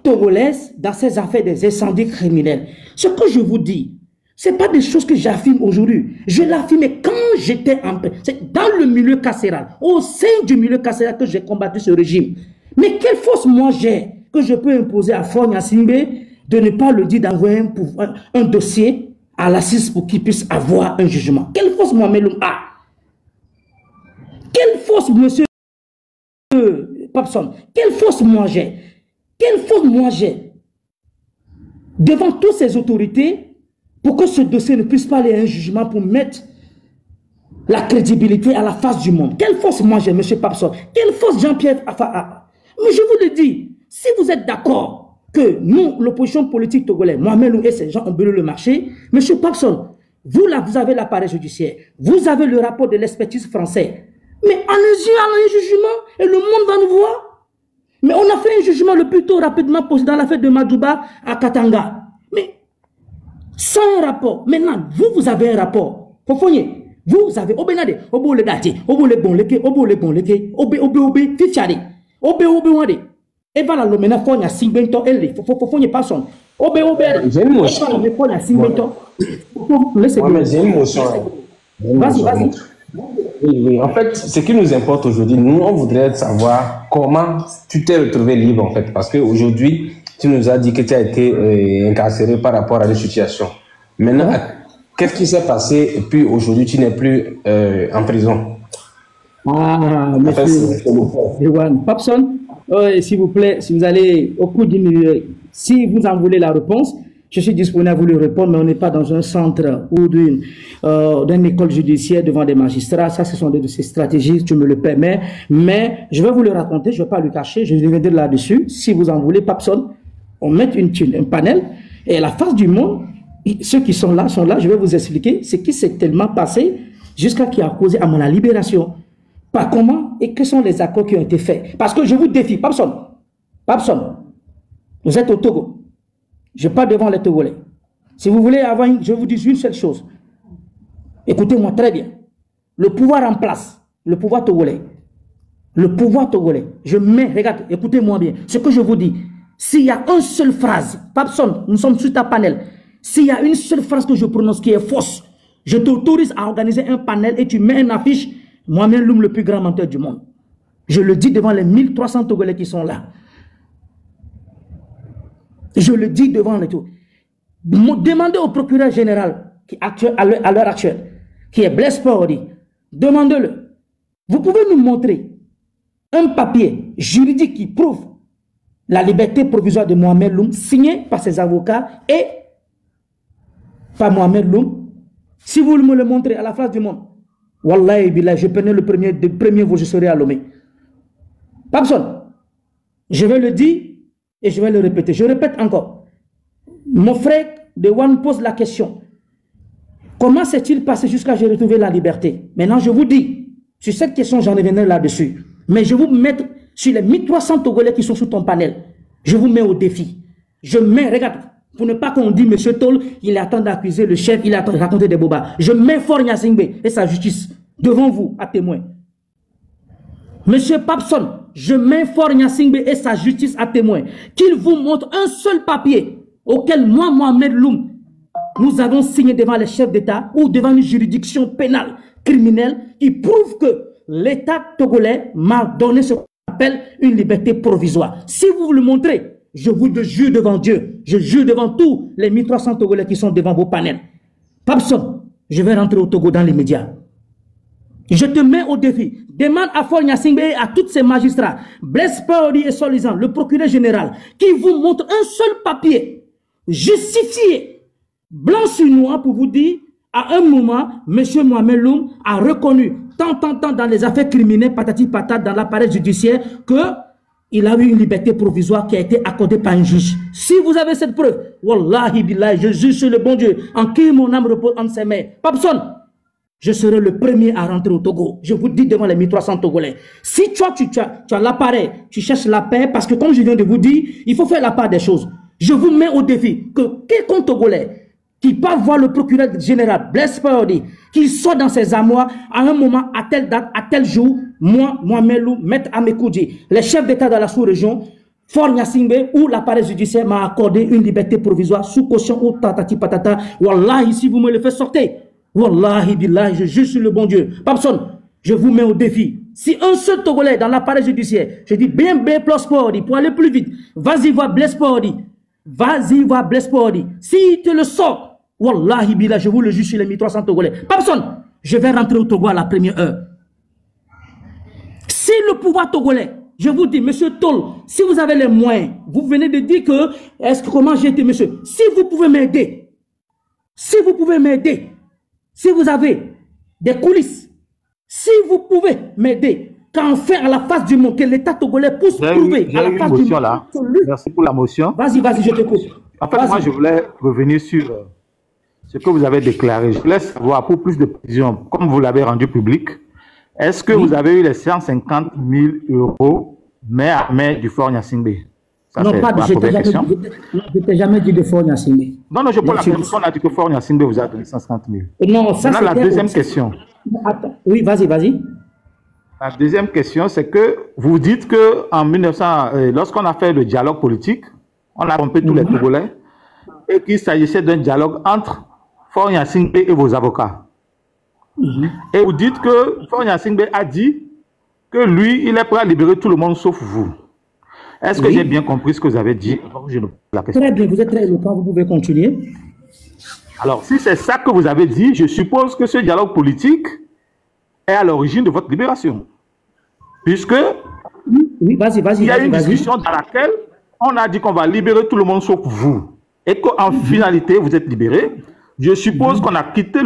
togolaise dans ces affaires des incendies criminels. Ce que je vous dis, ce n'est pas des choses que j'affirme aujourd'hui. Je l'affirmais quand j'étais dans le milieu carcéral, au sein du milieu carcéral que j'ai combattu ce régime. Mais quelle force moi j'ai que je peux imposer à Fogna Simbe de ne pas le dire d'envoyer un dossier à l'assise pour qu'il puisse avoir un jugement? Quelle force moi-même a? Quelle force, monsieur Papson? Quelle force moi j'ai? Quelle force moi j'ai devant toutes ces autorités pour que ce dossier ne puisse pas aller à un jugement pour mettre la crédibilité à la face du monde? Quelle force moi j'ai, monsieur Papson? Quelle force Jean-Pierre a? Mais je vous le dis, si vous êtes d'accord que nous, l'opposition politique togolaise, Mohamed et ces gens ont brûlé le marché, monsieur Papson, vous là, vous avez l'appareil judiciaire, vous avez le rapport de l'expertise français, mais allez-y à un jugement et le monde va nous voir. Mais on a fait un jugement le plus tôt rapidement possible dans l'affaire de Madouba à Katanga. Mais sans un rapport, maintenant, vous avez un rapport. Vous avez Obenade, Obo le Dati, Obo le Bon Leke, Obo le Bon Leke, Obe, Fichari. Obe wade et voilà le mena fonya simbento elle faut personne obe j'ai une motion j'ai une motion vas-y oui en fait ce qui nous importe aujourd'hui, nous on voudrait savoir comment tu t'es retrouvé libre en fait, parce qu'aujourd'hui tu nous as dit que tu as été incarcéré par rapport à des situations. Maintenant qu'est-ce qui s'est passé et puis aujourd'hui tu n'es plus en prison? Monsieur Ewan Papson, s'il vous plaît, si vous allez au cours d'une minute, si vous en voulez la réponse, je suis disponible à vous le répondre, mais on n'est pas dans un centre ou d'une école judiciaire devant des magistrats. Ça, ce sont de ces stratégies, tu me le permets. Mais je vais vous le raconter, je ne vais pas le cacher, je reviendrai là-dessus. Si vous en voulez, Papson, on met un panel, et à la face du monde, ceux qui sont là, je vais vous expliquer ce qui s'est tellement passé jusqu'à qui a causé à mon libération. Pas comment et quels sont les accords qui ont été faits. Parce que je vous défie, Papson, vous êtes au Togo. Je parle devant les Togolais. Si vous voulez avoir je vous dis une seule chose. Écoutez-moi très bien. Le pouvoir en place, le pouvoir togolais. Je mets, regarde, écoutez-moi bien. Ce que je vous dis, s'il y a une seule phrase, Papson, nous sommes sur ta panel. S'il y a une seule phrase que je prononce qui est fausse, je t'autorise à organiser un panel et tu mets une affiche. Moi-même, l'homme le plus grand menteur du monde. Je le dis devant les 1300 Togolais qui sont là. Je le dis devant les tout. Demandez au procureur général, à l'heure actuelle, qui est Blaise Paul, demandez-le. Vous pouvez nous montrer un papier juridique qui prouve la liberté provisoire de Mohamed Loum, signé par ses avocats et par Mohamed Loum. Si vous me le montrez à la face du monde, Wallahi billah, je prenais le premier vol, je serai à Lomé. Papson, je vais le dire et je vais le répéter. Je répète encore. Mon frère de One pose la question. Comment s'est-il passé jusqu'à ce que j'ai retrouvé la liberté? Maintenant, je vous dis, sur cette question, j'en reviendrai là-dessus. Mais je vais vous mettre sur les 1300 Togolais qui sont sous ton panel. Je vous mets au défi. Je mets, regarde, pour ne pas qu'on dise, M. Tol, il est en train d'accuser le chef, il est en train de raconter des bobas. Je mets Fort Nyasingbe et sa justice devant vous, à témoin. Monsieur Papson, je mets Fort Nyasingbe et sa justice à témoin. Qu'il vous montre un seul papier auquel moi, Mohamed Loum, nous avons signé devant les chefs d'État ou devant une juridiction pénale, criminelle, qui prouve que l'État togolais m'a donné ce qu'on appelle une liberté provisoire. Si vous le montrez, je vous le jure devant Dieu, je jure devant tous les 1300 Togolais qui sont devant vos panels. Papson, je vais rentrer au Togo dans les médias. Je te mets au défi. Demande à Faure Gnassingbé et à tous ces magistrats, Blaise Paoli et Solizan, le procureur général, qui vous montre un seul papier justifié, blanc sur noir, pour vous dire, à un moment, M. Mohamed Loum a reconnu, tant dans les affaires criminelles, patati patate, dans l'appareil judiciaire, qu'il a eu une liberté provisoire qui a été accordée par un juge. Si vous avez cette preuve, Wallahi Billahi, je juge sur le bon Dieu, en qui mon âme repose en ses mains. Papson, je serai le premier à rentrer au Togo. Je vous dis devant les 1300 Togolais. Si tu as l'appareil, tu cherches la paix, parce que comme je viens de vous dire, il faut faire la part des choses. Je vous mets au défi que quiconque Togolais qui part voir le procureur général, Blaise Paoli, qu'il soit dans ses armoires à un moment, à telle date, à tel jour, moi, Melou, Maître Amekoudji, les chefs d'État de la sous-région, Faure Gnassingbé ou l'appareil judiciaire m'a accordé une liberté provisoire sous caution ou tatati patata. Wallahi, si vous me le faites sortir, Wallahi billahi, je juge sur le bon Dieu. Papson, je vous mets au défi. Si un seul Togolais dans l'appareil judiciaire, je dis bien plus Paoli, pour aller plus vite, vas-y voir Blaise Paoli. Vas-y voir Blaise Paoli. Si tu le sors, Wallahi billahi, je vous le juge sur les 1300 Togolais. Papson, je vais rentrer au Togo à la première heure. Si le pouvoir togolais, je vous dis, monsieur Tol, si vous avez les moyens, vous venez de dire que, comment j'ai été, monsieur, si vous pouvez m'aider, si vous avez des coulisses, si vous pouvez m'aider, qu'enfin à la face du monde, que l'État togolais puisse prouver à la face du monde. Là. Merci pour la motion. Vas-y, je t'écoute. En fait, moi, je voulais revenir sur ce que vous avez déclaré. Je voulais savoir, pour plus de précision, comme vous l'avez rendu public, est-ce que vous avez eu les 150 000 € main à main du Faure Gnassingbé? Non, pas de, je ne t'ai jamais dit de Faure Gnassingbé. Non, je prends la question, on a dit que Faure Gnassingbé vous a donné 150 000. Non, ça c'est la deuxième question. Attends, oui, vas-y. La deuxième question, c'est que vous dites que en 1900, lorsqu'on a fait le dialogue politique, on a trompé tous les Togolais et qu'il s'agissait d'un dialogue entre Faure Gnassingbé et vos avocats. Et vous dites que Faure Gnassingbé a dit que lui, il est prêt à libérer tout le monde sauf vous. Est-ce que j'ai bien compris ce que vous avez dit? Très bien, vous êtes très éloquent, vous pouvez continuer. Alors, si c'est ça que vous avez dit, je suppose que ce dialogue politique est à l'origine de votre libération. Puisque oui, vas-y, il y a une discussion dans laquelle on a dit qu'on va libérer tout le monde sauf vous. Et qu'en finalité, vous êtes libéré. Je suppose qu'on a quitté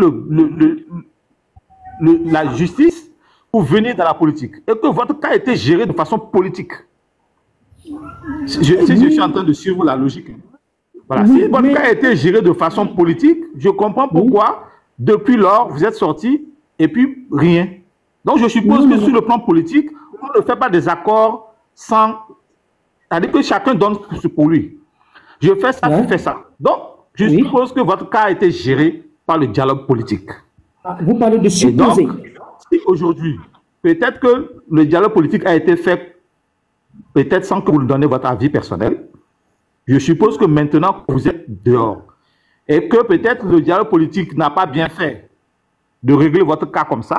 la justice pour venir dans la politique. Et que votre cas a été géré de façon politique. Si je suis en train de suivre la logique. Voilà. Si votre cas a été géré de façon politique, je comprends pourquoi, depuis lors, vous êtes sorti et puis rien. Donc je suppose que sur le plan politique, on ne fait pas des accords sans... C'est-à-dire que chacun donne ce pour lui. Je fais ça, tu fais ça. Donc, je suppose que votre cas a été géré par le dialogue politique. Vous parlez de supposer. Donc, si aujourd'hui, peut-être que le dialogue politique a été fait, peut-être sans que vous nous donniez votre avis personnel, je suppose que maintenant vous êtes dehors. Et que peut-être le dialogue politique n'a pas bien fait de régler votre cas comme ça.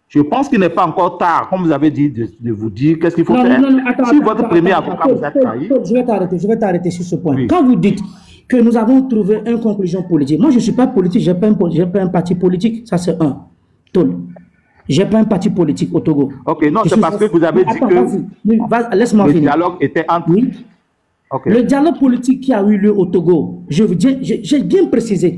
Je pense qu'il n'est pas encore tard, comme vous avez dit, de vous dire qu'est-ce qu'il faut faire. Si votre premier avocat vous a trahi... Je vais t'arrêter sur ce point. Oui. Quand vous dites que nous avons trouvé une conclusion politique, moi je ne suis pas politique, je n'ai pas un parti politique, ça c'est un. Je n'ai pas un parti politique au Togo. Ok, non, c'est parce que vous avez dit que laisse-moi finir. Dialogue était entre... Oui. Okay. Le dialogue politique qui a eu lieu au Togo, j'ai bien précisé,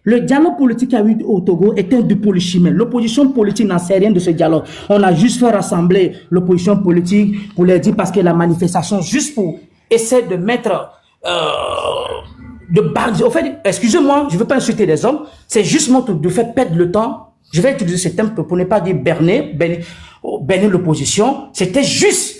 le dialogue politique qui a eu lieu au Togo était du polychimie. L'opposition politique n'en sait rien de ce dialogue. On a juste fait rassembler l'opposition politique pour leur dire, parce que la manifestation, juste pour essayer de mettre de base. Au fait, excusez-moi, je ne veux pas insulter les hommes, c'est justement de faire perdre le temps. Je vais utiliser ce terme pour ne pas dire berner l'opposition. C'était juste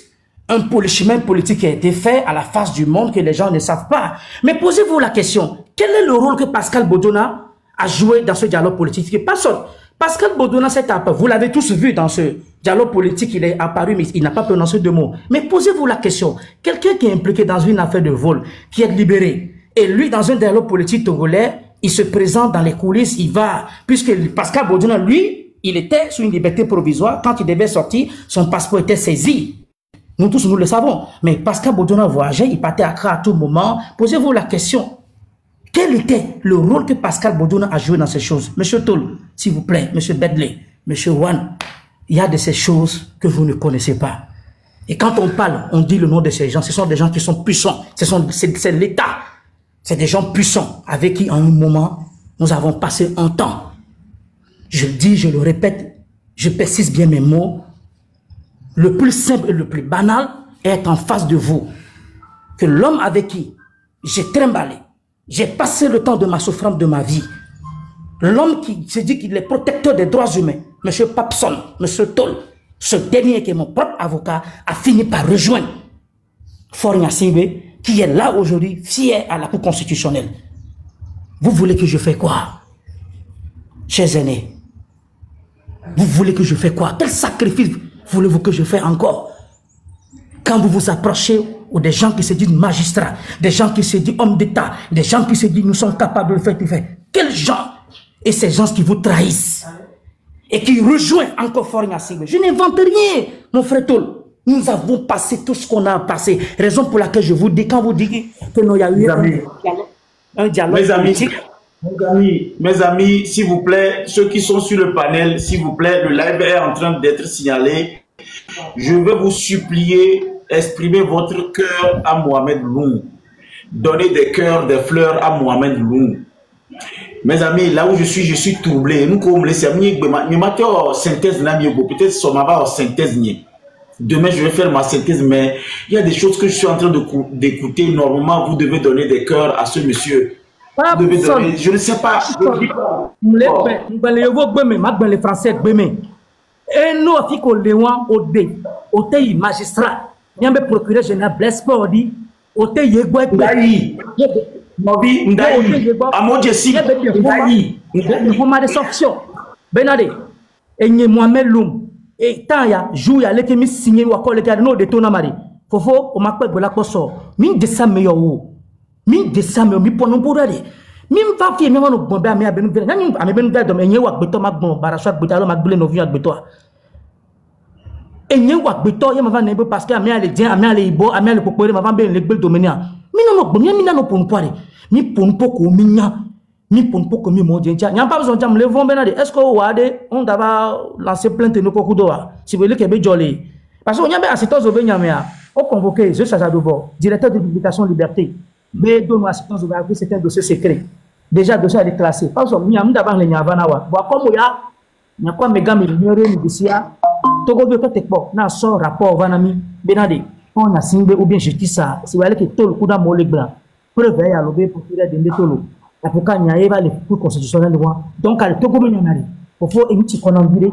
un polychimie politique qui a été fait à la face du monde que les gens ne savent pas. Mais posez-vous la question, quel est le rôle que Pascal Bodona a joué dans ce dialogue politique? Pascal Bodona s'est apparu, vous l'avez tous vu dans ce dialogue politique, il est apparu, mais il n'a pas prononcé de mots. Mais posez-vous la question, quelqu'un qui est impliqué dans une affaire de vol, qui est libéré, et lui, dans un dialogue politique togolais, il se présente dans les coulisses, il va, puisque Pascal Bodona, lui, il était sous une liberté provisoire, quand il devait sortir, son passeport était saisi. Nous tous, nous le savons. Mais Pascal Bodjouna voyageait, il partait à Accra à tout moment. Posez-vous la question. Quel était le rôle que Pascal Bodjouna a joué dans ces choses? Monsieur Toul, s'il vous plaît, Monsieur Bedley, Monsieur Wan, il y a de ces choses que vous ne connaissez pas. Et quand on parle, on dit le nom de ces gens. Ce sont des gens qui sont puissants. C'est l'État. C'est des gens puissants avec qui, en un moment, nous avons passé un temps. Je le dis, je le répète, je précise bien mes mots. Le plus simple et le plus banal est en face de vous. Que l'homme avec qui j'ai trimballé, j'ai passé le temps de ma souffrance de ma vie. L'homme qui se dit qu'il est protecteur des droits humains, M. Papson, M. Toll, ce dernier qui est mon propre avocat, a fini par rejoindre Faure Gnassingbé, qui est là aujourd'hui, fier à la Cour constitutionnelle. Vous voulez que je fasse quoi, chers aînés? Vous voulez que je fasse quoi? Quel sacrifice voulez-vous que je fasse encore? Quand vous vous approchez des gens qui se disent magistrats, des gens qui se disent hommes d'État, des gens qui se disent nous sommes capables de le faire, quels gens? Et ces gens qui vous trahissent et qui rejoignent encore Faure Gnassingbé. Je n'invente rien, mon frère Toul. Nous avons passé tout ce qu'on a passé. Raison pour laquelle je vous dis, quand vous dites que nous y a eu un dialogue politique. Mes amis, s'il vous plaît, ceux qui sont sur le panel, s'il vous plaît, le live est en train d'être signalé. Je vais vous supplier, exprimer votre cœur à Mohamed Loum. Donnez des cœurs, des fleurs à Mohamed Loum. Mes amis, là où je suis troublé. Nous, comme les amis, synthèse, peut-être somava synthèse. Demain, je vais faire ma synthèse, mais il y a des choses que je suis en train d'écouter. Normalement, vous devez donner des cœurs à ce monsieur. Vous devez donner, je ne sais pas. Les Français, et nous, au magistrat, il y a un procureur général Blaise Paudi, au Ndaï, Amodjessi, Ndaï, Benade, et Mohamed Loum. Et tant il y a jour, il y a les signé ou encore les cas de nos détournaments. Fofo, on m'a pas de la cosso. Min de ça meilleur ou. Min de ça meilleur, mi pour nous pour aller. Min pas fier, mais on nous bombe à mes abonnés. Nous, à mes abonnés d'homme, et n'y a pas de ma bombe, barassois, boutalon, ma boule, nos vieux avec toi. Et n'y a pas de toi, il m'a vanné parce qu'à mes allez dire, à mes allez ibo, à mes allez pour pouvoir m'avoir bien les belles doméniens. Mi non, bon, mi non pour nous parler. Mi pour nous pour qu'on mignon. Mi pour nous comme mi mon dieu. Il n'y a pas besoin de me lever, Benade. Est-ce que vous avez, on doit lancer plainte de nos cocodoa? Si vous voulez qu'il y ait jolly. Parce qu'on y a bien assistance au Benyamea. On convoqué, je sais à devoir, directeur de publication Liberté. Mais donne assistance au Benyamea, c'est un dossier secret. Déjà, le dossier est déclassé. Parce qu'on y a d'abord les Nyavanawa. Comme il y a quoi, mes gars, ici, Togo veut que n'a son rapport, Vanami, Benade, on a signé ou bien justice, si vous voulez que tout le coup d'un mollet blanc, preuve à l'obé pour tirer des tolo. L'avocat n'y a pas les cours constitutionnels. Donc, à Togo, il y en a. Il faut une petite conambirée.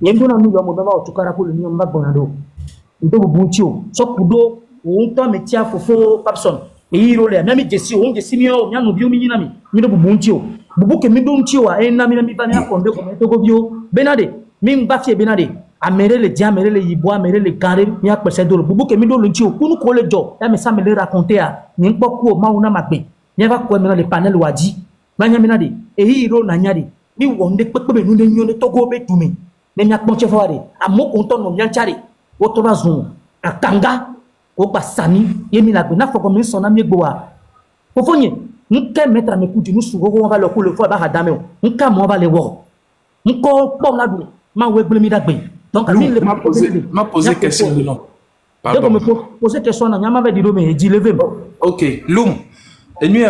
Il y a un peu de temps où tu as pour le niveau de Bonado. Il y a un peu de temps où tu as un métier pour Papson. Et il y a un métier pour Papson. Il y a un métier pour Papson. Bubu ke mido nchiwa na mi bani akonde ko metoko bio benade mi mbafie benade amere le dia amere le yibo amere le carré mi apese do bubu ke mido nchiwo kunu ko le jo ya me sa me le raconter a ni npoku o ma una magbe ni va ko me le panel waji banya benade e hiro na nyari mi wonde pepe be nu ne nyone togo be tumi ne mi akponche fawade amoko nto no nyanchari wo to bazun akanga o basani yemi la gbe na foko mi sona mi egboa ofonye n'qu'est mettre à mes coups, nous souvent on va le coup le fois bah damé, n'qu'est moi va les voir, n'qu'est pas là d'où, ma ouais blé mi d'agbe. Donc m'a posé question de non. Pardon. Donc me poser question na nyama va dire mais dit lever. Ok, Loum. Et lui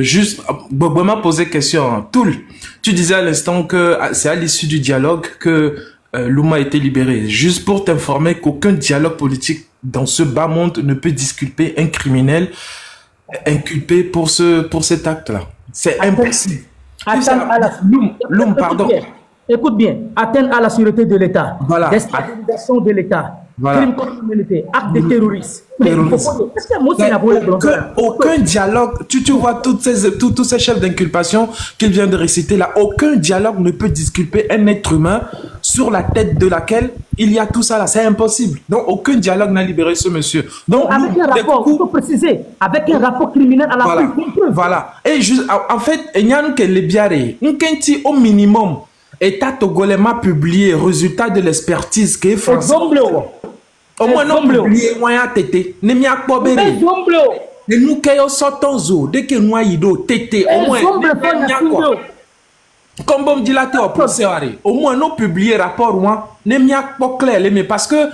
juste m'a posé question. Toul, tu disais à l'instant que c'est à l'issue du dialogue que Loum a été libéré. Juste pour t'informer qu'aucun dialogue politique dans ce bas monde ne peut disculper un criminel inculpé pour cet acte-là. C'est impossible. Loum, pardon. Écoute bien, atteindre à la sûreté de l'État, voilà. Déstabilisation de l'État, voilà. Crime contre l'humanité, acte de terrorisme. Aucun dialogue, tu vois tous ces chefs d'inculpation qu'il vient de réciter là, aucun dialogue ne peut disculper un être humain sur la tête de laquelle il y a tout ça là, c'est impossible. Donc aucun dialogue n'a libéré ce monsieur. Donc avec un rapport, il faut préciser, avec un rapport criminel à la fin. Voilà. Et juste, en fait, il y a que les biarrés, au minimum, État togolais m'a publié résultat de l'expertise qui est français. Au moins, non, publié, moi, y'a tété. Ne m'y a pas béré. Et nous, quand on sort en zoo, dès que nous, il doit tété. Au moins, comme on dit là, tu as procès. Au moins, nous publier rapport, moi, ne m'y a pas clair. Mais parce que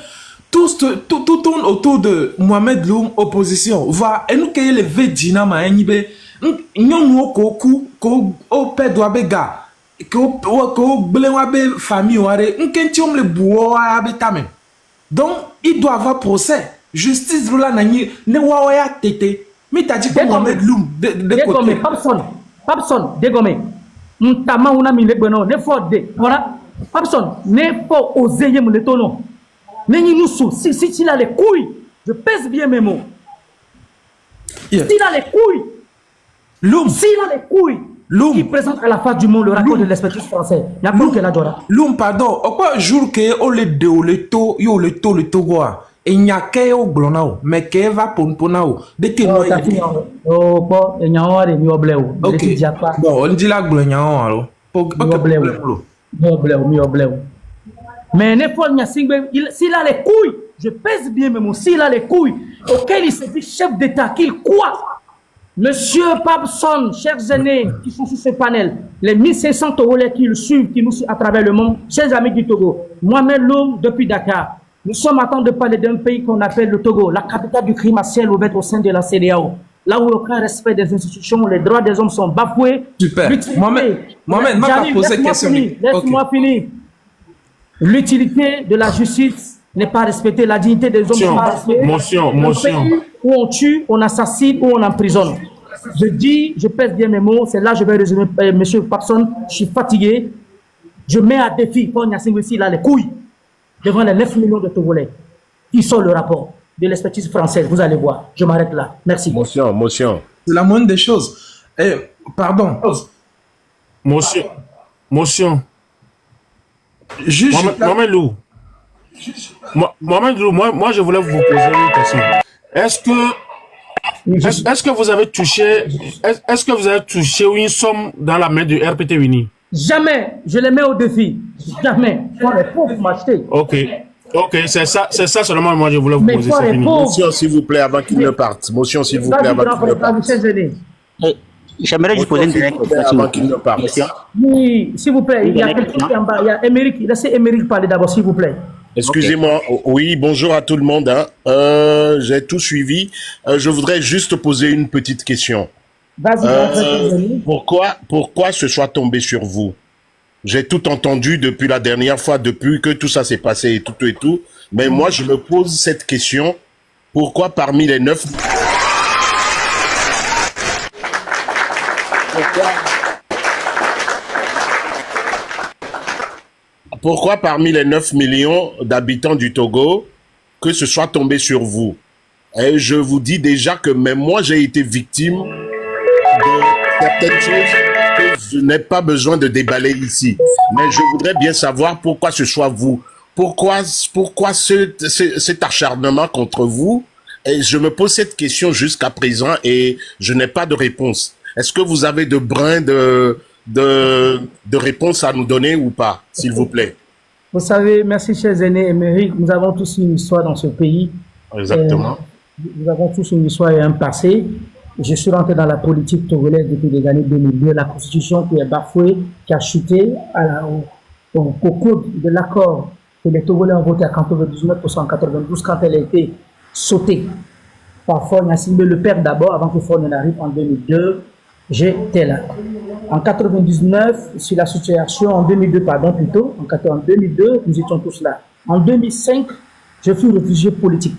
tout tourne autour de Mohamed Loum, opposition. Va, et nous, quand il est védina, ma enibe, nous, ko père doit béga. Ko blenwabe famille ware nkentiom le buo abetame. Donc il doit avoir procès. Justice là nani ne wawaya tete. Mais t'as dit que Mohamed Loum de côté. Papson dégomé. Ntama una mi lebeno ne faut de. Voilà. Papson ne faut oser yem le tono. Neni nous si il a les couilles, je pèse bien mes mots. S'il a les couilles. Loum s'il a les couilles. Qui présente à la face du monde le rapport de l'expertise française. Il y a plus que la Dora. Loum, pardon. Au quoi jour que on le de le to le togoa et il n'y a qu'un au blonao mais qu'un va pour nao dès que nous oh bon il y a un de miobléo. Ok. Bon on dit la blonao alors. Miobléo. Mais n'importe quoi s'il a les couilles, je pèse bien mes mots. S'il a les couilles auquel il se dit chef d'État qu'il quoi. Monsieur Papson, chers aînés qui sont sur ce panel, les 1500 Togolais qui nous suivent à travers le monde, chers amis du Togo, moi-même Loum depuis Dakar, nous sommes en train de parler d'un pays qu'on appelle le Togo, la capitale du crime à ciel ouvert au sein de la CEDEAO, là où aucun respect des institutions, les droits des hommes sont bafoués. Super. Mohamed, m'a pas posé question. Laisse-moi finir. L'utilité de la justice n'est pas respectée, la dignité des hommes n'est pas respectée. Motion. Où on tue, on assassine, ou on emprisonne. Je dis, je pèse bien mes mots, c'est là que je vais résumer, monsieur Papson, je suis fatigué. Je mets à défi, quand il a les couilles, devant les 9 millions de Togolais, qui sont le rapport de l'expertise française, vous allez voir. Je m'arrête là. Merci. Motion. C'est la moindre des choses. Pardon. Motion. Juge. Mohamed Lou. Mohamed Lou, moi je voulais vous poser une question. Est-ce que vous avez touché une somme dans la main du RPT Uni? Jamais. Je les mets au défi. Jamais. Faut les pauvres m'acheter. Ok, c'est ça seulement moi je voulais vous poser. Motion s'il vous plaît avant qu'il ne parte. Motion s'il vous plaît avant qu'il ne parte. J'aimerais juste poser une dernière question. Avant qu'il ne parte. Oui, s'il vous plaît, il y a quelqu'un qui est en bas. Il y a Émeric. Laissez Émeric parler d'abord, s'il vous plaît. Excusez-moi, oui, bonjour à tout le monde. J'ai tout suivi. Je voudrais juste poser une petite question. Vas-y, pourquoi ce soit tombé sur vous? J'ai tout entendu depuis la dernière fois, depuis que tout ça s'est passé et tout. Mais moi, je me pose cette question. Pourquoi parmi les 9... Pourquoi parmi les 9 millions d'habitants du Togo, que ce soit tombé sur vous? Et je vous dis déjà que même moi, j'ai été victime de certaines choses que je n'ai pas besoin de déballer ici. Mais je voudrais bien savoir pourquoi ce soit vous. Pourquoi cet acharnement contre vous? Et je me pose cette question jusqu'à présent et je n'ai pas de réponse. Est-ce que vous avez de brins de réponse à nous donner ou pas, s'il vous plaît? Vous savez, merci chers aînés, Émeric, nous avons tous une histoire dans ce pays. Exactement. Nous avons tous une histoire et un passé. Je suis rentré dans la politique togolaise depuis les années 2002. La constitution qui est bafouée, qui a chuté au cours de l'accord que les Togolais ont voté à 99% en 92 quand elle a été sautée par Faure Gnassingbé, le père d'abord, avant que Faure n'arrive en 2002. J'étais là. En 99, sur la situation, en 2002, pardon, plutôt, en 2002, nous étions tous là. En 2005, je fus réfugié politique.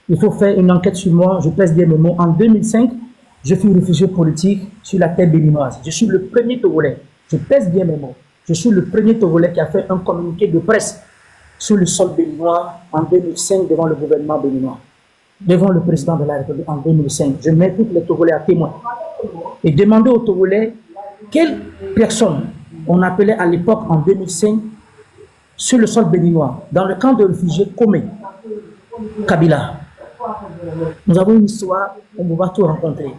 Il faut faire une enquête sur moi, je pèse bien mes mots. En 2005, je fus réfugié politique sur la terre béninoise. Je suis le premier Togolais, je pèse bien mes mots. Je suis le premier Togolais qui a fait un communiqué de presse sur le sol béninois en 2005 devant le gouvernement béninois, devant le président de la République en 2005. Je mets tous les Togolais à témoin. Et demander aux Togolais quelles personnes on appelait à l'époque en 2005 sur le sol béninois, dans le camp de réfugiés Komé, Kabila. Nous avons une histoire, on va tout rencontrer.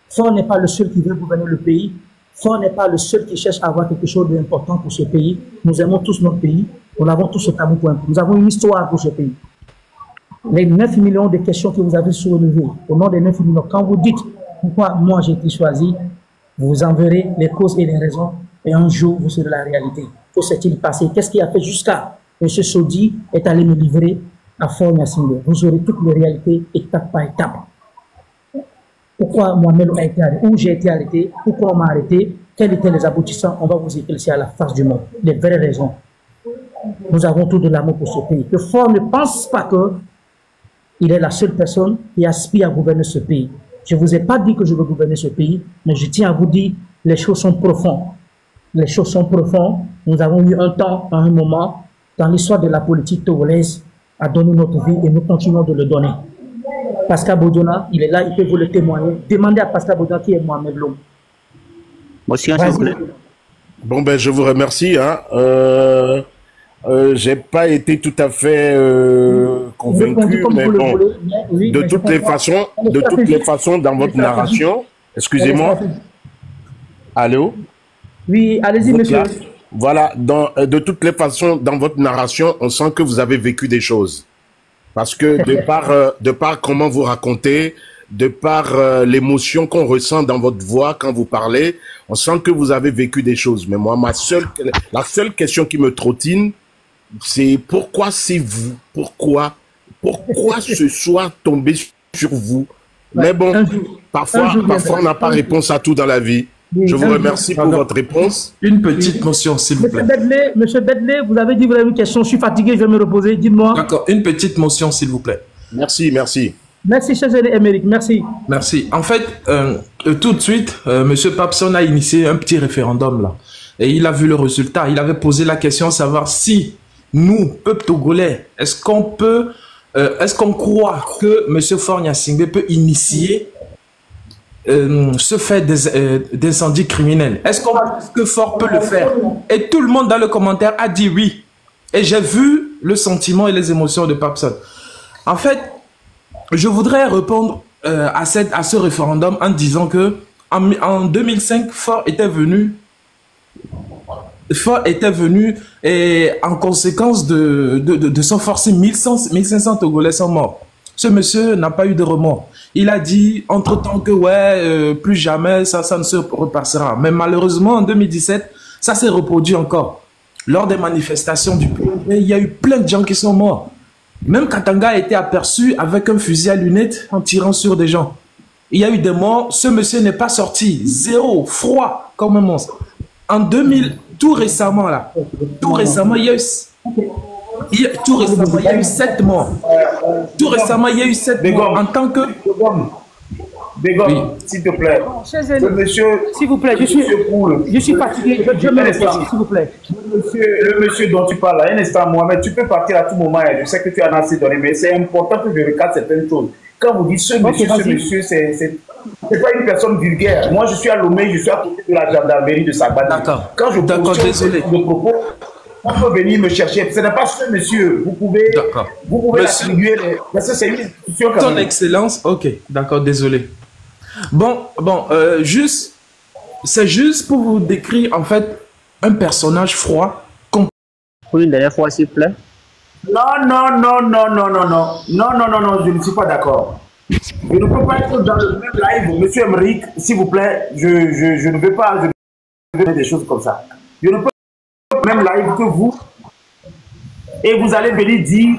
Faure n'est pas le seul qui veut gouverner le pays. Faure n'est pas le seul qui cherche à avoir quelque chose d'important pour ce pays. Nous aimons tous notre pays. Nous avons tous ce tabou pour un pays. Nous avons une histoire pour ce pays. les 9 millions de questions que vous avez soulevées, au nom des 9 millions, quand vous dites pourquoi moi j'ai été choisi, vous enverrez les causes et les raisons, et un jour vous serez la réalité. Que s'est-il passé? Qu'est-ce qui a fait jusqu'à M. Sodi est allé me livrer à Fort Gnassingbé? Vous aurez toutes les réalités étape par étape. Pourquoi Mohamed a été arrêté? Où j'ai été arrêté? Pourquoi on m'a arrêté? Quels étaient les aboutissants? On va vous éclaircir à la face du monde. Les vraies raisons. Nous avons tout de l'amour pour ce pays. Que Fort ne pense pas qu'il est la seule personne qui aspire à gouverner ce pays. Je ne vous ai pas dit que je veux gouverner ce pays, mais je tiens à vous dire, les choses sont profondes. Les choses sont profondes. Nous avons eu un temps, à un moment, dans l'histoire de la politique togolaise, à donner notre vie et nous continuons de le donner. Pascal Bodiona, il est là, il peut vous le témoigner. Demandez à Pascal Bodiona qui est Mohamed Loum. Monsieur, s'il vous plaît. Bon, ben, je vous remercie. Hein. J'ai pas été tout à fait convaincu, mais bon, de toutes les façons, dans votre narration, excusez-moi. Allô? Oui, allez-y, monsieur. Voilà, de toutes les façons, dans votre narration, on sent que vous avez vécu des choses. Parce que de par comment vous racontez, de par l'émotion qu'on ressent dans votre voix quand vous parlez, on sent que vous avez vécu des choses. Mais moi, la seule question qui me trottine, c'est pourquoi c'est vous? Pourquoi ce soit tombé sur vous? Mais bon, parfois on n'a pas réponse à tout dans la vie. Je vous remercie pour votre réponse. Une petite motion, s'il vous plaît. Monsieur Bedley, vous avez dit que vous avez une question. Je suis fatigué, je vais me reposer. Dites-moi. D'accord, une petite motion, s'il vous plaît. Merci, merci. Merci, cher Émeric, merci. Merci. En fait, tout de suite, monsieur Papson a initié un petit référendum là. Et il a vu le résultat. Il avait posé la question, savoir si nous, peuple togolais, est-ce qu'on croit que monsieur Fort Gnassingbé peut initier ce fait d'incendie criminel? Est-ce que Fort peut le faire? Et tout le monde dans le commentaire a dit oui. Et j'ai vu le sentiment et les émotions de Papson. En fait, je voudrais répondre à ce référendum en disant que en 2005, Fort était venu et en conséquence de son forcé, 1500 Togolais sont morts. Ce monsieur n'a pas eu de remords. Il a dit entre-temps que plus jamais ça ne se repassera. Mais malheureusement, en 2017, ça s'est reproduit encore. Lors des manifestations du peuple, il y a eu plein de gens qui sont morts. Même Katanga a été aperçu avec un fusil à lunettes en tirant sur des gens. Il y a eu des morts. Ce monsieur n'est pas sorti. Zéro, froid comme un monstre. En 2000, tout récemment, il y a eu... Tout récemment, il y a eu 7 morts. Tout récemment, il y a eu 7 morts en tant que... Bégom, s'il te plaît. Le monsieur... S'il vous plaît, je suis fatigué. Je me répète, s'il vous plaît. Le monsieur dont tu parles là, un instant, Mohamed, tu peux partir à tout moment. Je sais que tu en as assez donné, mais c'est important que je recadre certaines choses. Quand vous dites ce monsieur, c'est pas une personne vulgaire. Moi, je suis à Lomé, je suis à côté de la gendarmerie de Sagbado. D'accord. Quand je désolé. De propos, on peut venir me chercher. Ce n'est pas ce monsieur. Vous pouvez l'attribuer. Parce que c'est une institution quand même. Ton Excellence, ok, d'accord, désolé. Bon, c'est juste pour vous décrire en fait un personnage froid. Pour une dernière fois, s'il vous plaît. Non, je ne suis pas d'accord. Je ne peux pas être dans le même live, monsieur Émeric, s'il vous plaît, je ne veux pas dire des choses comme ça. Je ne peux pas être dans le même live que vous et vous allez venir dire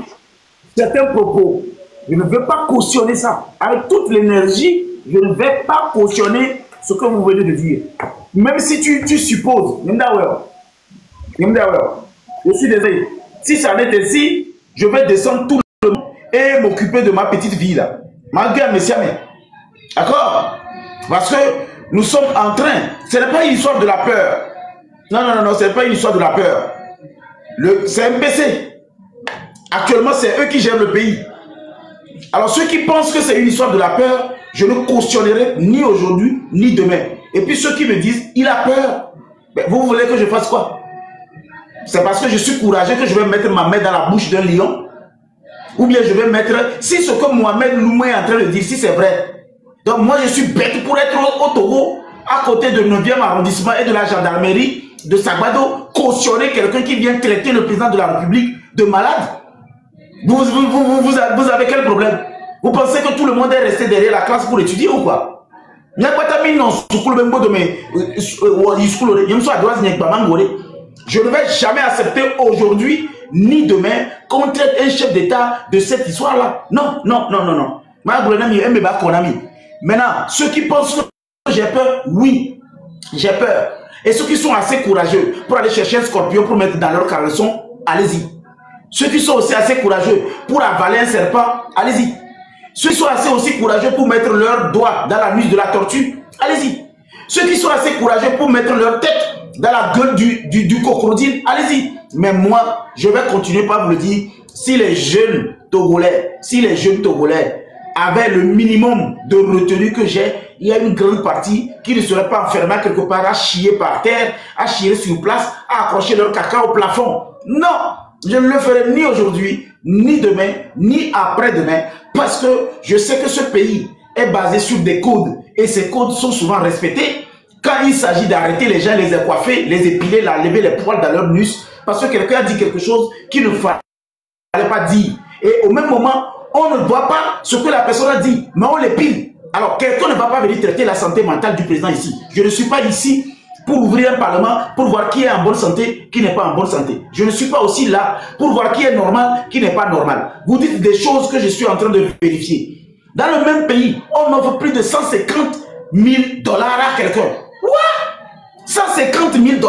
certains propos. Je ne veux pas cautionner ça. Avec toute l'énergie, je ne vais pas cautionner ce que vous venez de dire. Même si tu supposes, je suis désolé. Si ça n'est ainsi, je vais descendre tout le monde et m'occuper de ma petite vie là. Malgré mes siamais. D'accord? Parce que nous sommes en train. Ce n'est pas une histoire de la peur. Non, ce n'est pas une histoire de la peur. C'est MPC. Actuellement, c'est eux qui gèrent le pays. Alors, ceux qui pensent que c'est une histoire de la peur, je ne cautionnerai ni aujourd'hui, ni demain. Et puis, ceux qui me disent, il a peur. Ben, vous voulez que je fasse quoi? C'est parce que je suis courageux que je vais mettre ma main dans la bouche d'un lion? Ou bien je vais mettre... Si ce que Mohamed Loum est en train de dire, si c'est vrai. Donc moi je suis bête pour être au Togo, à côté de 9e arrondissement et de la gendarmerie de Sagbado, cautionner quelqu'un qui vient traiter le président de la République de malade. Vous avez quel problème? Vous pensez que tout le monde est resté derrière la classe pour étudier ou quoi? Je ne vais jamais accepter aujourd'hui ni demain qu'on traite un chef d'État de cette histoire-là. Non, non, non, non, non. Maintenant, ceux qui pensent que j'ai peur, oui, j'ai peur. Et ceux qui sont assez courageux pour aller chercher un scorpion pour mettre dans leur caleçon, allez-y. Ceux qui sont aussi assez courageux pour avaler un serpent, allez-y. Ceux qui sont aussi courageux pour mettre leurs doigts dans la nuit de la tortue, allez-y. Ceux qui sont assez courageux pour mettre leur tête dans la gueule du crocodile, allez-y. Mais moi, je vais continuer par vous le dire, si les jeunes Togolais avaient le minimum de retenue que j'ai, il y a une grande partie qui ne serait pas enfermée quelque part à chier par terre, à chier sur place, à accrocher leur caca au plafond. Non, je ne le ferai ni aujourd'hui, ni demain, ni après-demain, parce que je sais que ce pays est basé sur des codes, et ces codes sont souvent respectés. Quand il s'agit d'arrêter les gens, les coiffer, les épiler, lever les poils dans leur nus, parce que quelqu'un a dit quelque chose qu'il ne fallait pas dire. Et au même moment, on ne doit pas ce que la personne a dit, mais on l'épile. Alors, quelqu'un ne va pas venir traiter la santé mentale du président ici. Je ne suis pas ici pour ouvrir un parlement, pour voir qui est en bonne santé, qui n'est pas en bonne santé. Je ne suis pas aussi là pour voir qui est normal, qui n'est pas normal. Vous dites des choses que je suis en train de vérifier. Dans le même pays, on offre plus de 150 000 $ à quelqu'un. What? 150 000 $.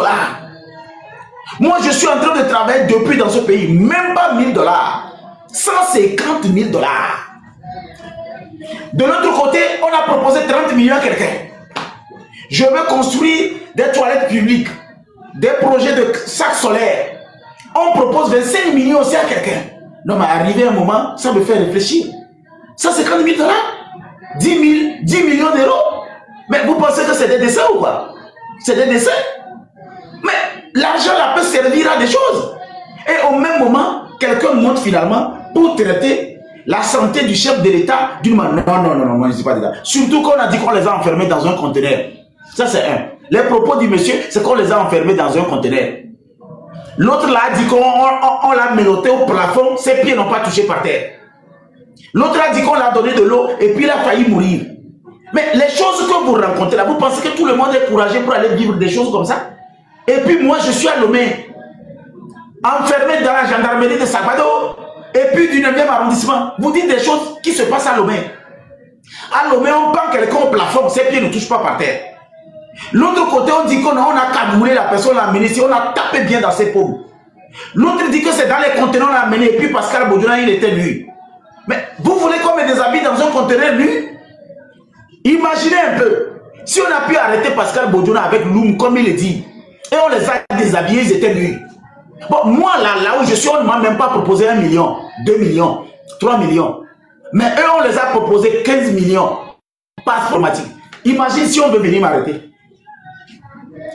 Moi, je suis en train de travailler depuis dans ce pays, même pas 1 000 $. 150 000 $. De l'autre côté, on a proposé 30 millions à quelqu'un. Je veux construire des toilettes publiques, des projets de sacs solaires. On propose 25 millions aussi à quelqu'un. Non, mais arrivé un moment, ça me fait réfléchir. 150 000 $, 10 millions d'euros. Mais vous pensez que c'est des dessins ou quoi? C'est des dessins. Mais l'argent là peut servir à des choses. Et au même moment, quelqu'un monte finalement pour traiter la santé du chef de l'État d'une manière. Non, non, non, non, moi je ne dis pas de ça. Surtout qu'on a dit qu'on les a enfermés dans un conteneur. Ça c'est un. Les propos du monsieur, c'est qu'on les a enfermés dans un conteneur. L'autre là a dit qu'on l'a menotté au plafond, ses pieds n'ont pas touché par terre. L'autre a dit qu'on l'a donné de l'eau et puis il a failli mourir. Mais les choses que vous rencontrez là, vous pensez que tout le monde est courageux pour aller vivre des choses comme ça? Et puis moi je suis à Lomé, enfermé dans la gendarmerie de Sabado, et puis du 9e arrondissement. Vous dites des choses qui se passent à Lomé. À Lomé, on prend quelqu'un au plafond, ses pieds ne touchent pas par terre. L'autre côté, on dit qu'on a camoulé la personne, l'a amené ici, on a tapé bien dans ses paumes. L'autre dit que c'est dans les conteneurs qu'on l'a amené, et puis Pascal Bodjouna, il était nu. Mais vous voulez qu'on me déshabille dans un conteneur nu? Imaginez un peu, si on a pu arrêter Pascal Bodjouna avec Loum, comme il le dit, et on les a déshabillés, ils étaient nus. Bon, moi, là où je suis, on ne m'a même pas proposé 1 million, 2 millions, 3 millions. Mais eux, on les a proposé 15 millions. Pas informatique. Imagine si on veut venir m'arrêter.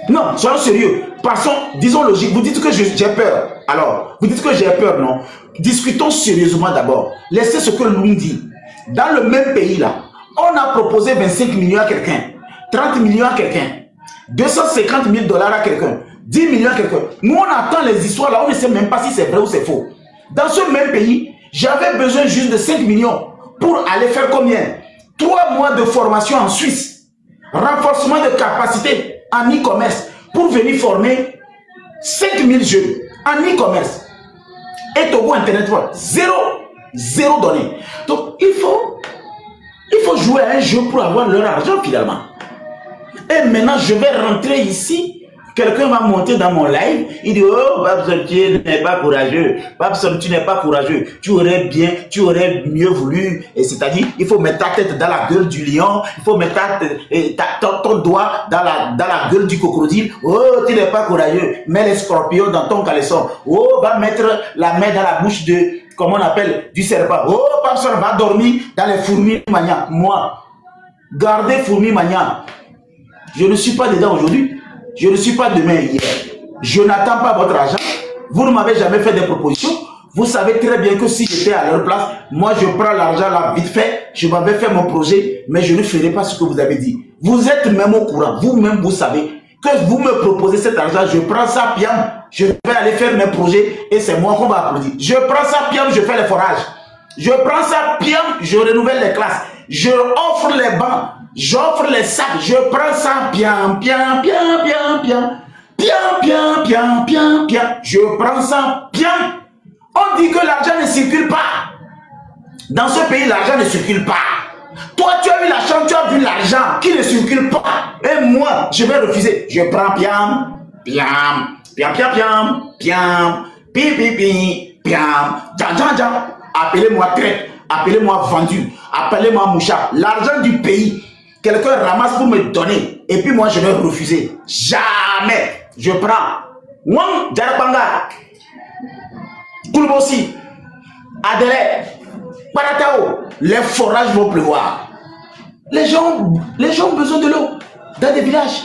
Non, soyons sérieux. Passons, disons logique. Vous dites que j'ai peur. Alors, vous dites que j'ai peur, non? Discutons sérieusement d'abord. Laissez ce que l'on dit. Dans le même pays, là, on a proposé 25 millions à quelqu'un, 30 millions à quelqu'un, 250 000 $ à quelqu'un, 10 millions à quelqu'un. Nous, on attend les histoires là, on ne sait même pas si c'est vrai ou c'est faux. Dans ce même pays, j'avais besoin juste de 5 millions pour aller faire combien? 3 mois de formation en Suisse, renforcement de capacité en e-commerce pour venir former 5000 jeunes en e-commerce. Et Togo Internet, zéro donné. Donc, il faut jouer à un jeu pour avoir leur argent finalement. Et maintenant, je vais rentrer ici. Quelqu'un va monter dans mon live, il dit, oh, Babson, tu n'es pas courageux. Babson, tu n'es pas courageux. Tu aurais mieux voulu. Et c'est-à-dire, il faut mettre ta tête dans la gueule du lion. Il faut mettre ton doigt dans la gueule du crocodile. Oh, tu n'es pas courageux. Mets les scorpions dans ton caleçon. Oh, va mettre la main dans la bouche de, comment on appelle, du serpent. Oh, Babson va dormir dans les fourmis mania. Moi, gardez fourmis mania. Je ne suis pas dedans aujourd'hui. Je ne suis pas demain hier. Je n'attends pas votre argent. Vous ne m'avez jamais fait des propositions. Vous savez très bien que si j'étais à leur place, moi je prends l'argent là vite fait. Je m'avais fait mon projet, mais je ne ferai pas ce que vous avez dit. Vous êtes même au courant. Vous-même, vous savez que vous me proposez cet argent, je prends ça, piam, je vais aller faire mes projets et c'est moi qu'on va applaudir. Je prends ça, piam, je fais les forages. Je prends ça, piam, je renouvelle les classes. Je offre les bancs, j'offre les sacs, je prends ça, piam, piam, piam, piam, piam. Piam, piam, piam, piam, piam. Je prends ça, piam. On dit que l'argent ne circule pas. Dans ce pays, l'argent ne circule pas. Toi, tu as eu la chance, tu as vu l'argent qui ne circule pas. Et moi, je vais refuser. Je prends piam, piam, piam, piam, piam, piam, pi, pi, pi, piam, djan, djan, djan. Appelez-moi traite, appelez-moi vendu, appelez-moi mouchard. L'argent du pays, quelqu'un ramasse pour me donner. Et puis moi, je vais refuser. Jamais. Je prends. Wang, Djarabanga, Koulbossi, Adelaide, Paratao, les forages vont pleuvoir. Les gens ont besoin de l'eau dans des villages.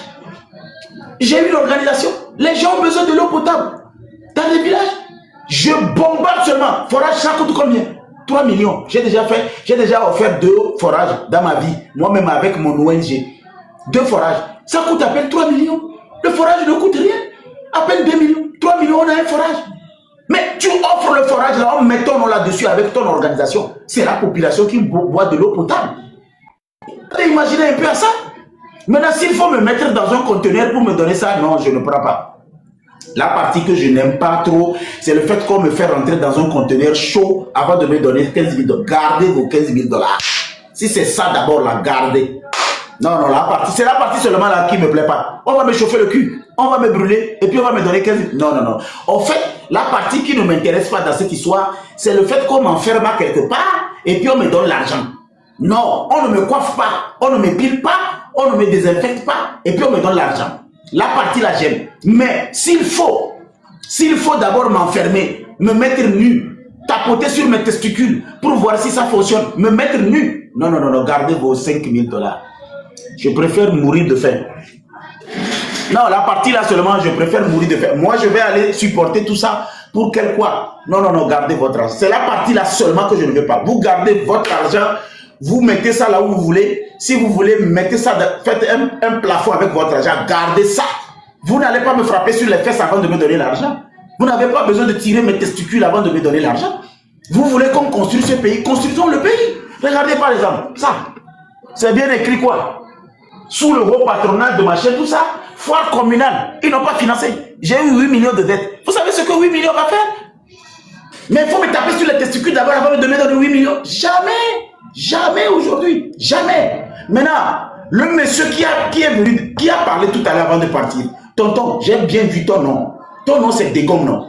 J'ai eu l'organisation. Les gens ont besoin de l'eau potable dans des villages. Je bombarde seulement. Forage, ça coûte combien? 3 millions. J'ai déjà offert 2 forages dans ma vie. Moi-même avec mon ONG. 2 forages. Ça coûte à peine 3 millions. Le forage ne coûte rien. À peine 2 millions. 3 millions, on a un forage. Mais tu offres le forage là, on met ton nom là-dessus avec ton organisation. C'est la population qui boit de l'eau potable. Imaginez un peu à ça. Maintenant, s'il faut me mettre dans un conteneur pour me donner ça, non, je ne prends pas. La partie que je n'aime pas trop, c'est le fait qu'on me fait rentrer dans un conteneur chaud avant de me donner 15 000 $. Gardez vos 15 000 $. Si c'est ça d'abord, la gardez. Non, non, c'est la partie seulement là qui ne me plaît pas. On va me chauffer le cul, on va me brûler et puis on va me donner 15 000 $. Non, non, non. En fait, la partie qui ne m'intéresse pas dans cette histoire, c'est le fait qu'on m'enferme à quelque part et puis on me donne l'argent. Non, on ne me coiffe pas, on ne me pile pas, on ne me désinfecte pas et puis on me donne l'argent. La partie là j'aime. Mais s'il faut d'abord m'enfermer, me mettre nu, tapoter sur mes testicules pour voir si ça fonctionne, me mettre nu. Non, non, non, non, gardez vos 5 000 $. Je préfère mourir de faim. Non, la partie là seulement, je préfère mourir de faim. Moi, je vais aller supporter tout ça pour quel quoi? Non, non, non, gardez votre argent. C'est la partie là seulement que je ne veux pas. Vous gardez votre argent, vous mettez ça là où vous voulez. Si vous voulez, mettez ça, faites un plafond avec votre argent. Gardez ça. Vous n'allez pas me frapper sur les fesses avant de me donner l'argent. Vous n'avez pas besoin de tirer mes testicules avant de me donner l'argent. Vous voulez qu'on construise ce pays? Construisons le pays. Regardez par exemple, ça. C'est bien écrit quoi? Sous le haut patronat de machin, tout ça, foire communale, ils n'ont pas financé. J'ai eu 8 millions de dettes. Vous savez ce que 8 millions va faire? Mais il faut me taper sur les testicules d'abord avant de me donner 8 millions. Jamais, jamais aujourd'hui, jamais. Maintenant, le monsieur qui a parlé tout à l'heure avant de partir, tonton, j'ai bien vu ton nom. Ton nom c'est Dégom, non?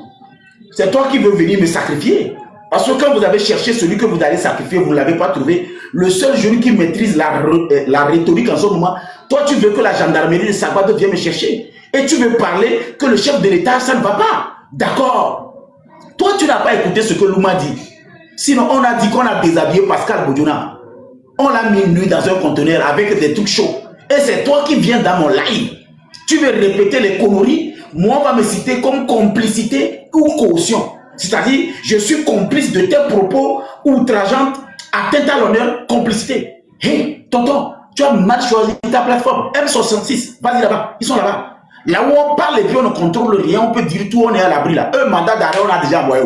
C'est toi qui veux venir me sacrifier. Parce que quand vous avez cherché celui que vous allez sacrifier, vous ne l'avez pas trouvé. Le seul jury qui maîtrise la rhétorique en ce moment, toi tu veux que la gendarmerie de Sabado vienne me chercher. Et tu veux parler que le chef de l'État, ça ne va pas. D'accord. Toi tu n'as pas écouté ce que Louma dit. Sinon on a dit qu'on a déshabillé Pascal Boudjouna. On l'a mis nu dans un conteneur avec des trucs chauds. Et c'est toi qui viens dans mon live. Tu veux répéter les conneries. Moi on va me citer comme complicité ou caution. C'est-à-dire, je suis complice de tes propos outrageantes, atteinte à l'honneur, complicité. Hé, tonton, tu as mal choisi ta plateforme. M66, vas-y là-bas, ils sont là-bas. Là où on parle et puis on ne contrôle rien, on peut dire tout, on est à l'abri là. Un mandat d'arrêt, on a déjà envoyé.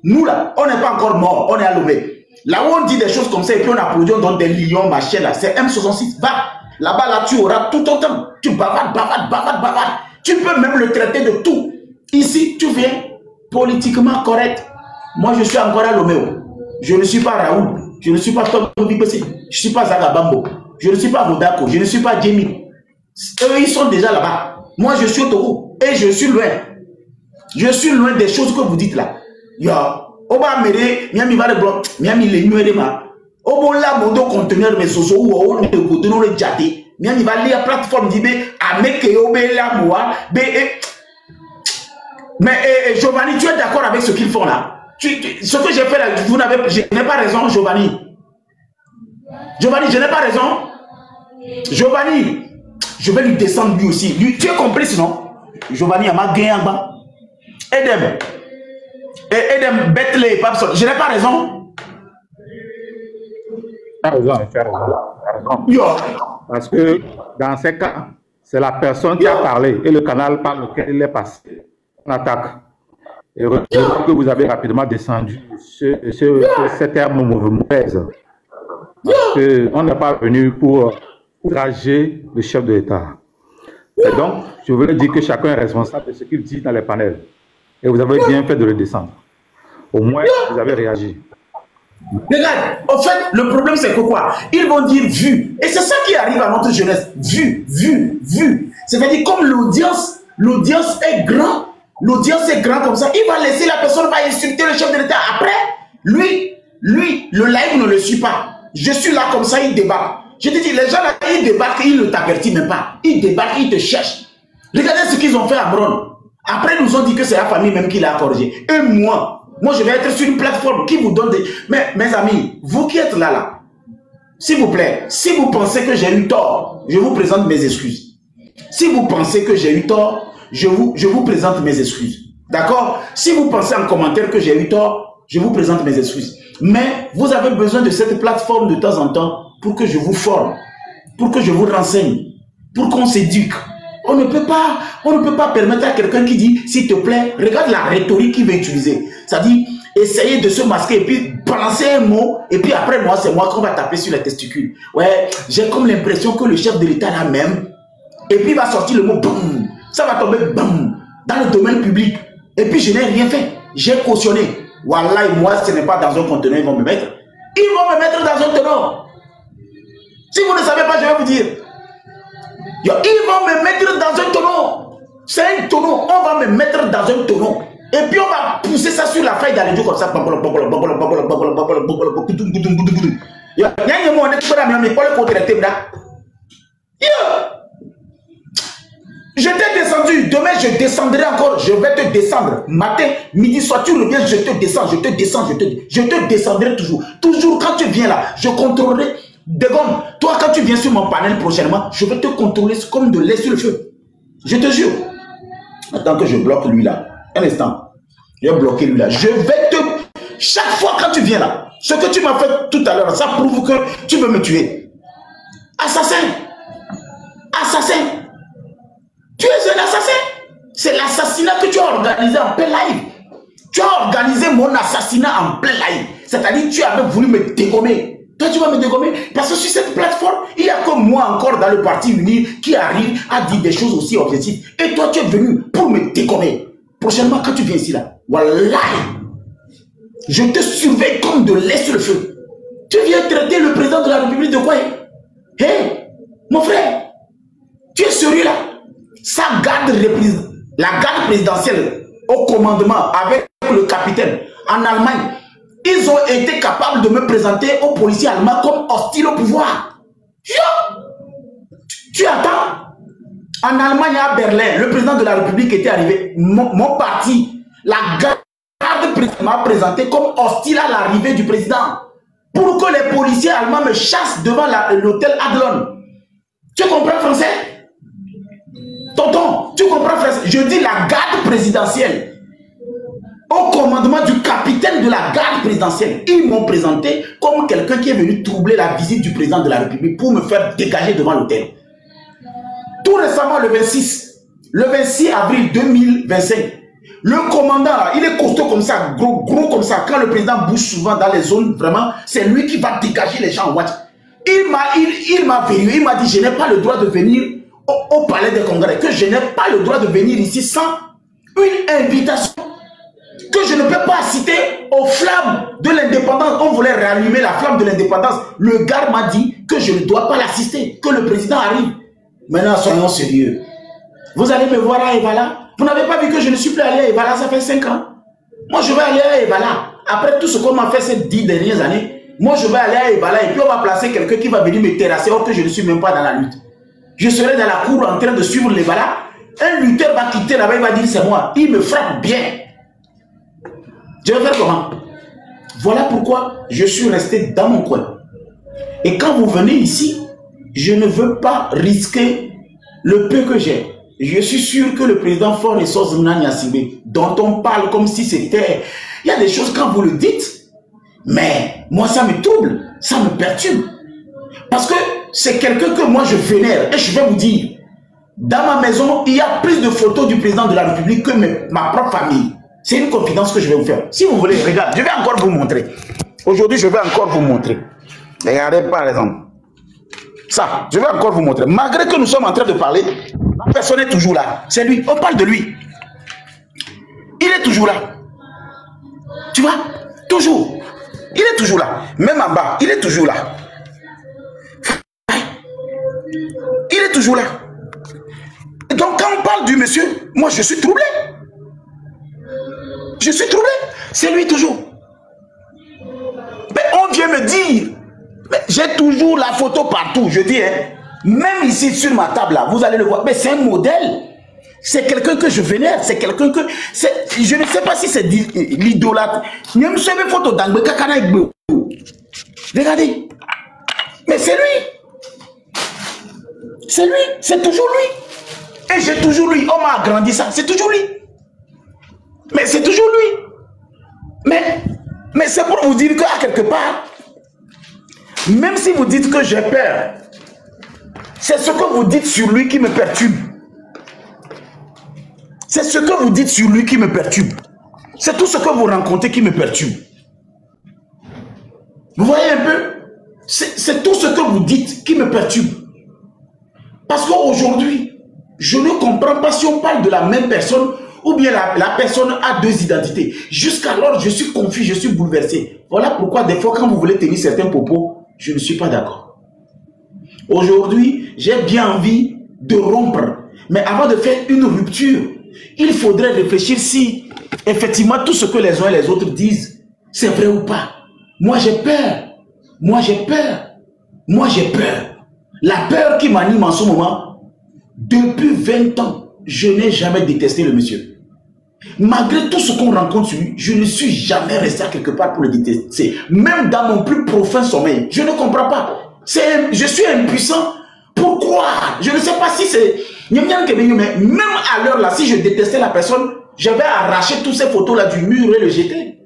Nous là, on n'est pas encore mort, on est à Lomé. Là où on dit des choses comme ça et puis on applaudit, on donne des lions, machin là, c'est M66, va. Là-bas, là, tu auras tout ton temps. Tu bavardes, bavardes, bavardes, bavardes. Tu peux même le traiter de tout. Ici, tu viens politiquement correct. Moi, je suis encore à Loméo. Je ne suis pas Raoul. Je ne suis pas Tom Bibessi. Je ne suis pas Zagabambo. Je ne suis pas Vodako. Je ne suis pas Jamie. Eux, ils sont déjà là-bas. Moi, je suis au Togo. Et je suis loin. Je suis loin des choses que vous dites là. Yo, Oba Mere, Miami va le bloc, Miami les nuéréma. Obo la modo conteneur mes soso ou on ne go de le jati. Miami va lire plateforme d'Ibé, Ameke Obe la moa, B. Mais Giovanni, tu es d'accord avec ce qu'ils font là? Ce que j'ai fait là, je n'ai pas raison, Giovanni. Giovanni, je n'ai pas raison. Giovanni, je vais lui descendre lui aussi. Lui, tu es complice, non? Giovanni, il m'a gagné en bas. Edem. Edem, Bethlehem, Papson. Je n'ai pas raison. Tu as raison, tu as raison. Yo. Parce que dans ces cas, c'est la personne qui a parlé et le canal par lequel il est passé. On attaque. Et heureusement que vous avez rapidement descendu ce terme mauvaise. Parce qu'on n'est pas venu pour outrager le chef de l'État. Et donc, je voulais dire que chacun est responsable de ce qu'il dit dans les panels. Et vous avez bien fait de le descendre. Au moins, vous avez réagi. Regarde, en fait, le problème c'est que quoi? Ils vont dire vu. Et c'est ça qui arrive à notre jeunesse. Vu. C'est-à-dire comme l'audience est grand, comme ça, il va laisser la personne va insulter le chef de l'État. Après, lui, le live ne le suit pas. Je suis là comme ça, il débarque. Je te dis, les gens là, ils débarquent, ils ne t'avertissent même pas. Ils débarquent, ils te cherchent. Regardez ce qu'ils ont fait à Bron. Après, ils nous ont dit que c'est la famille même qui l'a corrigé. Et moi, je vais être sur une plateforme qui vous donne des... Mais mes amis, vous qui êtes là, s'il vous plaît, si vous pensez que j'ai eu tort, je vous présente mes excuses. Si vous pensez que j'ai eu tort, je vous présente mes excuses. D'accord? Si vous pensez en commentaire que j'ai eu tort, je vous présente mes excuses. Mais vous avez besoin de cette plateforme de temps en temps pour que je vous forme, pour que je vous renseigne, pour qu'on s'éduque. On ne peut pas permettre à quelqu'un qui dit, s'il te plaît, regarde la rhétorique qu'il va utiliser. C'est-à-dire, essayer de se masquer et puis balancer un mot, et puis après, c'est moi qu'on va taper sur les testicules. Ouais, j'ai comme l'impression que le chef de l'État là même, et puis il va sortir le mot, boum, ça va tomber, boum, dans le domaine public. Et puis je n'ai rien fait. J'ai cautionné. Wallah, moi, ce n'est pas dans un conteneur, ils vont me mettre. Ils vont me mettre dans un tonneau. Si vous ne savez pas, je vais vous dire. Ils vont me mettre dans un tonneau. C'est un tonneau. On va me mettre dans un tonneau. Et puis on va pousser ça sur la feuille d'Alédio comme ça. Je t'ai descendu. Demain, je descendrai encore. Je vais te descendre. Matin, midi, soir, tu reviens, je te descends. Je te descendrai toujours. Toujours quand tu viens là, je contrôlerai. De gomme, toi quand tu viens sur mon panel prochainement, je vais te contrôler comme de lait sur le feu. Je te jure. Attends que je bloque lui là. Un instant. Je vais bloquer lui là. Je vais te... Chaque fois quand tu viens là, ce que tu m'as fait tout à l'heure, ça prouve que tu veux me tuer. Assassin. Assassin. Tu es un assassin. C'est l'assassinat que tu as organisé en plein live. Tu as organisé mon assassinat en plein live. C'est-à-dire tu avais voulu me dégommer. Toi, tu vas me dégommer parce que sur cette plateforme, il n'y a que moi encore dans le parti uni qui arrive à dire des choses aussi objectives. Et toi, tu es venu pour me dégommer. Prochainement, quand tu viens ici, là, voilà, je te surveille comme de lait sur le feu. Tu viens traiter le président de la République de quoi? Hé, mon frère, tu es sérieux là? La garde présidentielle au commandement avec le capitaine en Allemagne, ils ont été capables de me présenter aux policiers allemands comme hostile au pouvoir. Tu attends? En Allemagne, à Berlin, le président de la République était arrivé. Mon parti, la garde m'a présenté comme hostile à l'arrivée du président. Pour que les policiers allemands me chassent devant l'hôtel Adlon. Tu comprends français? Tonton, tu comprends français? Je dis la garde présidentielle. Au commandement du capitaine de la garde présidentielle, ils m'ont présenté comme quelqu'un qui est venu troubler la visite du président de la République pour me faire dégager devant l'hôtel. Tout récemment, le 26 avril 2025, le commandant, il est costaud comme ça, gros comme ça. Quand le président bouge souvent dans les zones, vraiment, c'est lui qui va dégager les gens en watch. Il m'a vérifié, il m'a dit, je n'ai pas le droit de venir au palais des congrès, que je n'ai pas le droit de venir ici sans une invitation. Que je ne peux pas citer aux flammes de l'indépendance. On voulait rallumer la flamme de l'indépendance. Le gars m'a dit que je ne dois pas l'assister, que le président arrive. Maintenant, soyons sérieux. Vous allez me voir à Evala. Vous n'avez pas vu que je ne suis plus allé à Evala, ça fait 5 ans. Moi, je vais aller à Evala. Après tout ce qu'on m'a fait ces 10 dernières années, moi, je vais aller à Evala et puis on va placer quelqu'un qui va venir me terrasser or que je ne suis même pas dans la lutte. Je serai dans la cour en train de suivre l'Evala. Un lutteur va quitter là-bas, il va dire c'est moi. Il me frappe bien. Je vais faire comment? Voilà pourquoi je suis resté dans mon coin. Et quand vous venez ici, je ne veux pas risquer le peu que j'ai. Je suis sûr que le président Faure et Sozumna Niassibé, dont on parle comme si c'était... Il y a des choses quand vous le dites, mais moi ça me trouble, ça me perturbe. Parce que c'est quelqu'un que moi je vénère. Et je vais vous dire, Dans ma maison, il y a plus de photos du président de la République que ma propre famille. C'est une confidence que je vais vous faire. Si vous voulez, regarde, je vais encore vous montrer. Aujourd'hui, je vais encore vous montrer. Regardez par exemple. Ça, je vais encore vous montrer. Malgré que nous sommes en train de parler, la personne est toujours là. C'est lui. On parle de lui. Il est toujours là. Tu vois? Toujours. Il est toujours là. Même en bas, il est toujours là. Il est toujours là. Donc quand on parle du monsieur, moi je suis troublé. Je suis troublé. C'est lui toujours. Mais on vient me dire, j'ai toujours la photo partout. Je dis, hein, même ici sur ma table là, vous allez le voir. Mais c'est un modèle. C'est quelqu'un que je vénère. C'est quelqu'un que... Je ne sais pas si c'est l'idolâtre. Regardez. Mais c'est lui. C'est lui. C'est toujours lui. Et j'ai toujours lui. On m'a agrandi ça. C'est toujours lui. Mais c'est toujours lui. Mais c'est pour vous dire qu'à quelque part, même si vous dites que j'ai peur, c'est ce que vous dites sur lui qui me perturbe. C'est ce que vous dites sur lui qui me perturbe. C'est tout ce que vous rencontrez qui me perturbe. Vous voyez un peu? C'est tout ce que vous dites qui me perturbe. Parce qu'aujourd'hui, je ne comprends pas si on parle de la même personne ou bien la personne a deux identités. Jusqu'alors, je suis confus, je suis bouleversé. Voilà pourquoi des fois, quand vous voulez tenir certains propos, je ne suis pas d'accord. Aujourd'hui, j'ai bien envie de rompre. Mais avant de faire une rupture, il faudrait réfléchir si, effectivement, tout ce que les uns et les autres disent, c'est vrai ou pas. Moi, j'ai peur. Moi, j'ai peur. Moi, j'ai peur. La peur qui m'anime en ce moment, depuis 20 ans, je n'ai jamais détesté le monsieur. Malgré tout ce qu'on rencontre sur lui, je ne suis jamais resté à quelque part pour le détester. Même dans mon plus profond sommeil, je ne comprends pas. Je suis impuissant. Pourquoi? Je ne sais pas si c'est... Mais même à l'heure là, si je détestais la personne, je vais arracher toutes ces photos là du mur et le jeter.